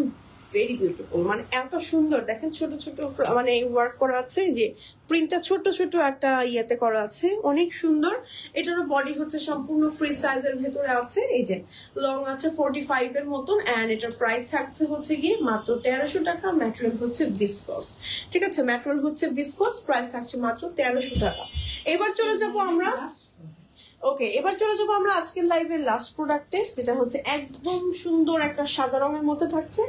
very beautiful. মানে এত সুন্দর, দেখেন ছোট ছোট মানে ওয়ার্ক করা আছে, যে প্রিন্টটা ছোট ছোট একটা ইয়েতে করা আছে, অনেক সুন্দর। এটারও বডি হচ্ছে সম্পূর্ণ ফ্রি সাইজের ভেতরে আছে। এই যে লং আছে 45 এর মতন অ্যান্ড এটার প্রাইস থাকছে হচ্ছে গিয়ে মাত্র 1300 টাকা। ম্যাটেরিয়াল হচ্ছে ভিসকস, ঠিক আছে, ম্যাটেরিয়াল হচ্ছে ভিসকস, প্রাইস থাকছে মাত্র 1300 টাকা। এবার চলে যাব আমরা, ওকে, এবার চলে যাবো আমরা আজকের লাইভের লাস্ট প্রোডাক্টে, যেটা হচ্ছে একদম সুন্দর একটা সাদা রঙের মধ্যে থাকছে।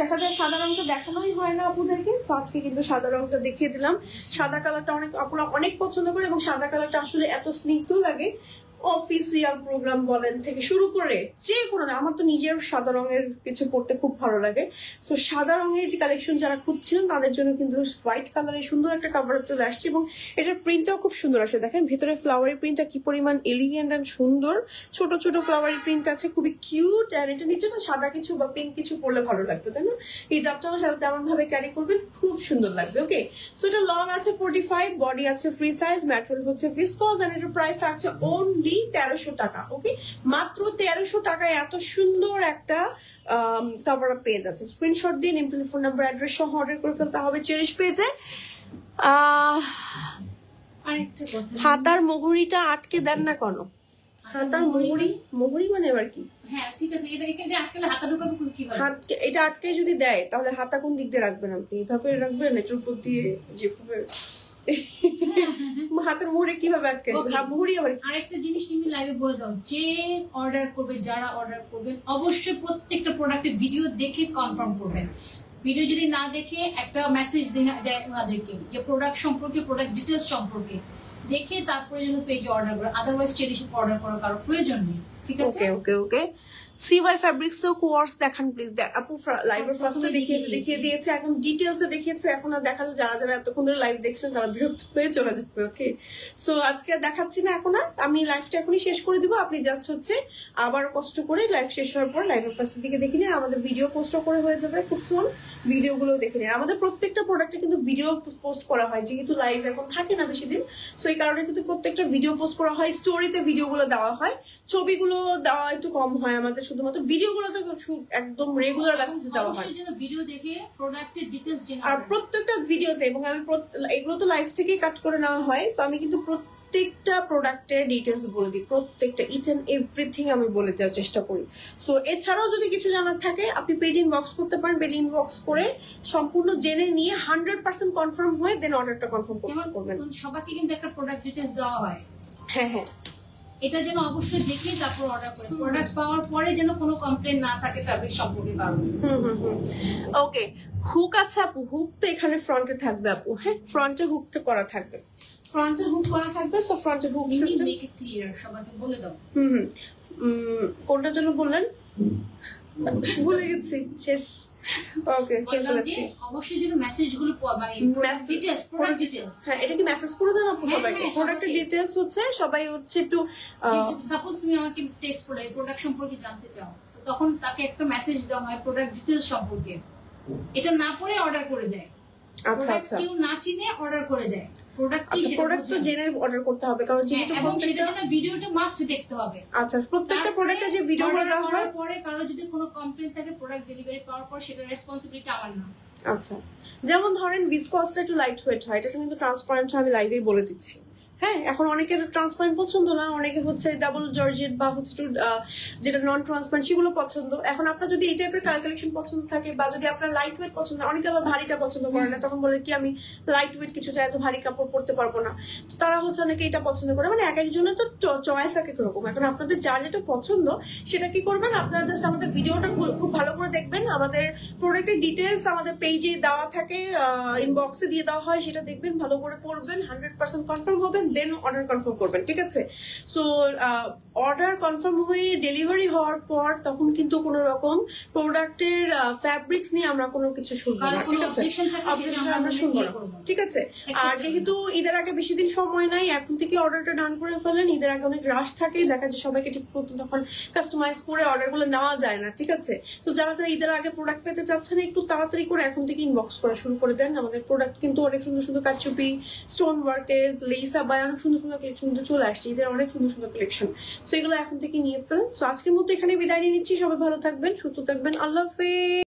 দেখা যায় সাদা রংটা দেখানোই হয় না আপুদেরকে, তো আজকে কিন্তু সাদা রংটা দেখিয়ে দিলাম। সাদা কালারটা আপুরা অনেক পছন্দ করে এবং সাদা কালারটা আসলে এত স্নিগ্ধ লাগে। অফিসিয়াল প্রোগ্রাম বলেন থেকে শুরু করে যে কোনো, আমার তো নিজের সাদা রঙের কিছু পড়তে খুব ভালো লাগে। সো সাদা রঙের যে কালেকশন যারা খুঁজছিলেন তাদের জন্য কিন্তু হোয়াইট কালারের সুন্দর একটা কাভার চলে আসছে এবং এটার প্রিন্টটাও খুব সুন্দর আসে। দেখেন ভেতরে ফ্লাওয়ারি প্রিন্টটা কি পরিমাণ এলিগেন্ট অ্যান্ড সুন্দর, ছোট ছোট ফ্লাওয়ারি প্রিন্ট আছে, খুবই কিউট। আর এটা নিচে না সাদা কিছু বা পিঙ্ক কিছু পরলে ভালো লাগবে, তাই না? এই জাপটাও তেমন ভাবে ক্যারি করবেন, খুব সুন্দর লাগবে। ওকে, সো এটা লং আছে 45, বডি আছে ফ্রি সাইজ, ম্যাটেরিয়াল হচ্ছে ভিসকস এন্ড এটার প্রাইস আছে অনলি 1300 টাকা। ওকে, মাত্র 1300 টাকায় এত সুন্দর একটা কাভার আপ পেজ আছে। স্ক্রিনশট দিয়ে নেম, টেলিফোন নাম্বার, অ্যাড্রেস সহ অর্ডার করে ফেলতে হবে চেরিশ পেজে। হাতার মোহরিটা আটকে দেন না কেন? হাতার মোহরি মানে এবার কি? হ্যাঁ ঠিক আছে, এটা এখানে আটকালে হাতা ঢোকাবে কিভাবে? এটা আটকে যদি দেয় তাহলে হাতা কোন দিক দিয়ে রাখবেন আপনি? এভাবে রাখবেন, এটার উপর দিয়ে যেভাবে হাতের মুহুরে কিভাবে আটকে মুহুরি। আবার আরেকটা জিনিস তুমি লাইভে বলে দাও, যে অর্ডার করবে, যারা অর্ডার করবেন অবশ্যই প্রত্যেকটা প্রোডাক্টের ভিডিও দেখে কনফার্ম করবেন। ভিডিও যদি না দেখে একটা মেসেজ দেয় ওনাদেরকে যে প্রোডাক্ট সম্পর্কে, প্রোডাক্ট ডিটেলস সম্পর্কে দেখে তারপরে যেন পেজে অর্ডার করে, আদারওয়াইজ চেরিশে অর্ডার করার কারো প্রয়োজন নেই। ঠিক আছে, ওকে ওকে ওকে। সিওয়াই ফ্যাব্রিক্স তো কোর্স দেখান প্লিজ। আপু লাইভের ফার্স্টে দেখিয়ে দিয়েছে, একদম ডিটেইলসে দেখিয়েছে। এখন আর দেখালে যারা যারা এতক্ষণ ধরে লাইভ দেখছেন তারা বিরক্ত হয়ে চলে যাবে। ওকে, সো আজকে দেখাচ্ছি না, এখন আমি লাইভটা এখনই শেষ করে দিব। আপনি জাস্ট হচ্ছে আবার কষ্ট করে লাইভ শেষ হওয়ার পর লাইভের ফার্স্টের দিকে দেখে নিন। আমাদের ভিডিও পোস্টও করে হয়ে যাবে খুব সুন, ভিডিওগুলো দেখে নিন। আমাদের প্রত্যেকটা প্রোডাক্টে কিন্তু ভিডিও পোস্ট করা হয়, যেহেতু লাইভ এখন থাকে না বেশি দিন, সো এই কারণে কিন্তু প্রত্যেকটা ভিডিও পোস্ট করা হয়। স্টোরিতে ভিডিওগুলো দেওয়া হয়, ছবিগুলো দেওয়া একটু কম হয় আমাদের, শুধুমাত্র ভিডিওগুলো তো একদম রেগুলার বেসিসে দেওয়া হয়। ভিডিও দেখে প্রোডাক্টের ডিটেইলস জেনে, আর প্রত্যেকটা ভিডিওতে, এবং আমি এগুলো তো লাইভ থেকেই কাট করে নেওয়া হয়, তো আমি কিন্তু প্রত্যেকটা প্রোডাক্টের ডিটেলস বলে দিই, প্রত্যেকটা ইচ এন্ড এভরিথিং আমি বলে দেওয়ার চেষ্টা করি। সো এছাড়াও যদি কিছু জানার থাকে আপনি পেজ ইনবক্স করতে পারেন, পেজ ইনবক্স করে সম্পূর্ণ জেনে নিয়ে 100% কনফার্ম হয়ে দেন অর্ডারটা কনফার্ম করবেন। সবাইকে কিন্তু একটা প্রোডাক্ট ডিটেলস দেওয়া হয়, হ্যাঁ হ্যাঁ, এটা যেন অবশ্যই দেখে তারপর অর্ডার করে, প্রোডাক্ট পাওয়ার পরে যেন কোনো কমপ্লেন না থাকে ফ্যাব্রিক সম্পর্কে কারণ। ওকে, হুক আছে আপু, হুক তো এখানে ফ্রন্টে থাকবে আপু, হ্যাঁ ফ্রন্টে হুক তো করা থাকবে, ফ্রন্টে হুক করা থাকবে। সো ফ্রন্টে hook system, make it clear, সবাইকে বলে দাও। কোনটার জন্য বললেন? ভুলে গেছি, শেষ। ওকে, অবশ্যই যেন মেসেজগুলো মানে ডিটেইলস, প্রোডাক্ট ডিটেইলস, হ্যাঁ এটা কি মেসেজ করে দেন আপু সবাইকে? প্রোডাক্টের ডিটেইলস হচ্ছে সবাই হচ্ছে একটু, সাপোজ তুমি আমাকে টেক্সট করে প্রোডাক্ট সম্পর্কে জানতে চাও, তখন তাকে একটা মেসেজ দেওয়া হয় প্রোডাক্ট ডিটেইলস সম্পর্কে, এটা না পড়ে অর্ডার করে দেয়। আচ্ছা আচ্ছা, কেউ না চিনে অর্ডার করে দেয়, প্রোডাক্ট কি সেটা প্রোডাক্ট তো জেনে অর্ডার করতে হবে, কারণ যেহেতু প্রত্যেকটা ভিডিওটা মাস্ট দেখতে হবে। আচ্ছা, প্রত্যেকটা প্রোডাক্টে যে ভিডিওগুলো দেওয়া হয় পরে কারো যদি কোনো কমপ্লেইন থাকে প্রোডাক্ট ডেলিভারি পাওয়ার পর সেটা রেসপন্সিবিলিটি আমার না। আচ্ছা, যেমন ধরেন ভিসকসটা একটু লাইট ওয়েট হয়, এটা কিন্তু ট্রান্সপারেন্ট, আমি লাইভেই বলে দিচ্ছি। হ্যাঁ, এখন অনেকের ট্রান্সপারেন্ট পছন্দ না, অনেকে হচ্ছে ডাবল জর্জেট বা হচ্ছে যেটা নন ট্রান্সপারেন্ট সেগুলো পছন্দ। এখন আপনার যদি এই টাইপের কালেকশন পছন্দ থাকে বা যদি আপনার লাইট ওয়েট পছন্দ, অনেকে আবার ভারীটা পছন্দ করে না, তখন বলে কি আমি লাইট ওয়েট কিছু চাই, এত ভারী কাপড় পরতে পারবো না, তো তারা হচ্ছে অনেকে এটা পছন্দ করে। মানে এক একজনের তো চয়েস এক এক রকম। এখন আপনাদের যার যেটা পছন্দ সেটা কি করবেন, আপনারা জাস্ট আমাদের ভিডিওটা খুব ভালো করে দেখবেন, আমাদের প্রোডাক্টের ডিটেলস আমাদের পেজে দেওয়া থাকে, ইনবক্সে দিয়ে দেওয়া হয়, সেটা দেখবেন, ভালো করে পড়বেন, 100% কনফার্ম হবেন, দেন অর্ডার কনফার্ম করবেন, ঠিক আছে? সো অর্ডার কনফার্ম হয়ে ডেলিভারি হওয়ার পর তখন কিন্তু কোনো রকম প্রোডাক্টের ফ্যাব্রিক্স নিয়ে আমরা কোনো কিছু শুনবো না, ঠিক আছে? আমরা শুনবো না, ঠিক আছে? আর যেহেতু ঈদের আগে বেশি দিন সময় নাই, এখন থেকে অর্ডারটা ডান করে ফেলেন। ঈদের আগে অনেক রাশ থাকে, দেখা যায় সবাইকে ঠিক মতো তখন কাস্টমাইজ করে অর্ডার গুলো নেওয়া যায় না, ঠিক আছে? তো যারা যারা ঈদের আগে প্রোডাক্ট পেতে চাচ্ছেন একটু তাড়াতাড়ি করে এখন থেকে ইনবক্স করা শুরু করে দেন। আমাদের প্রোডাক্ট কিন্তু অনেক সুন্দর সুন্দর কারচুপি, স্টোন ওয়ার্কের, লেসা বাই অনেক সুন্দর সুন্দর কালেকশন কিন্তু চলে আসছে, ঈদের অনেক সুন্দর সুন্দর কালেকশন। তো এগুলো এখন থেকে নিয়ে ফেলেন। তো আজকের মতো এখানে বিদায় নিয়ে নিচ্ছি, সবাই ভালো থাকবেন, সুস্থ থাকবেন, আল্লাহ হাফেজ।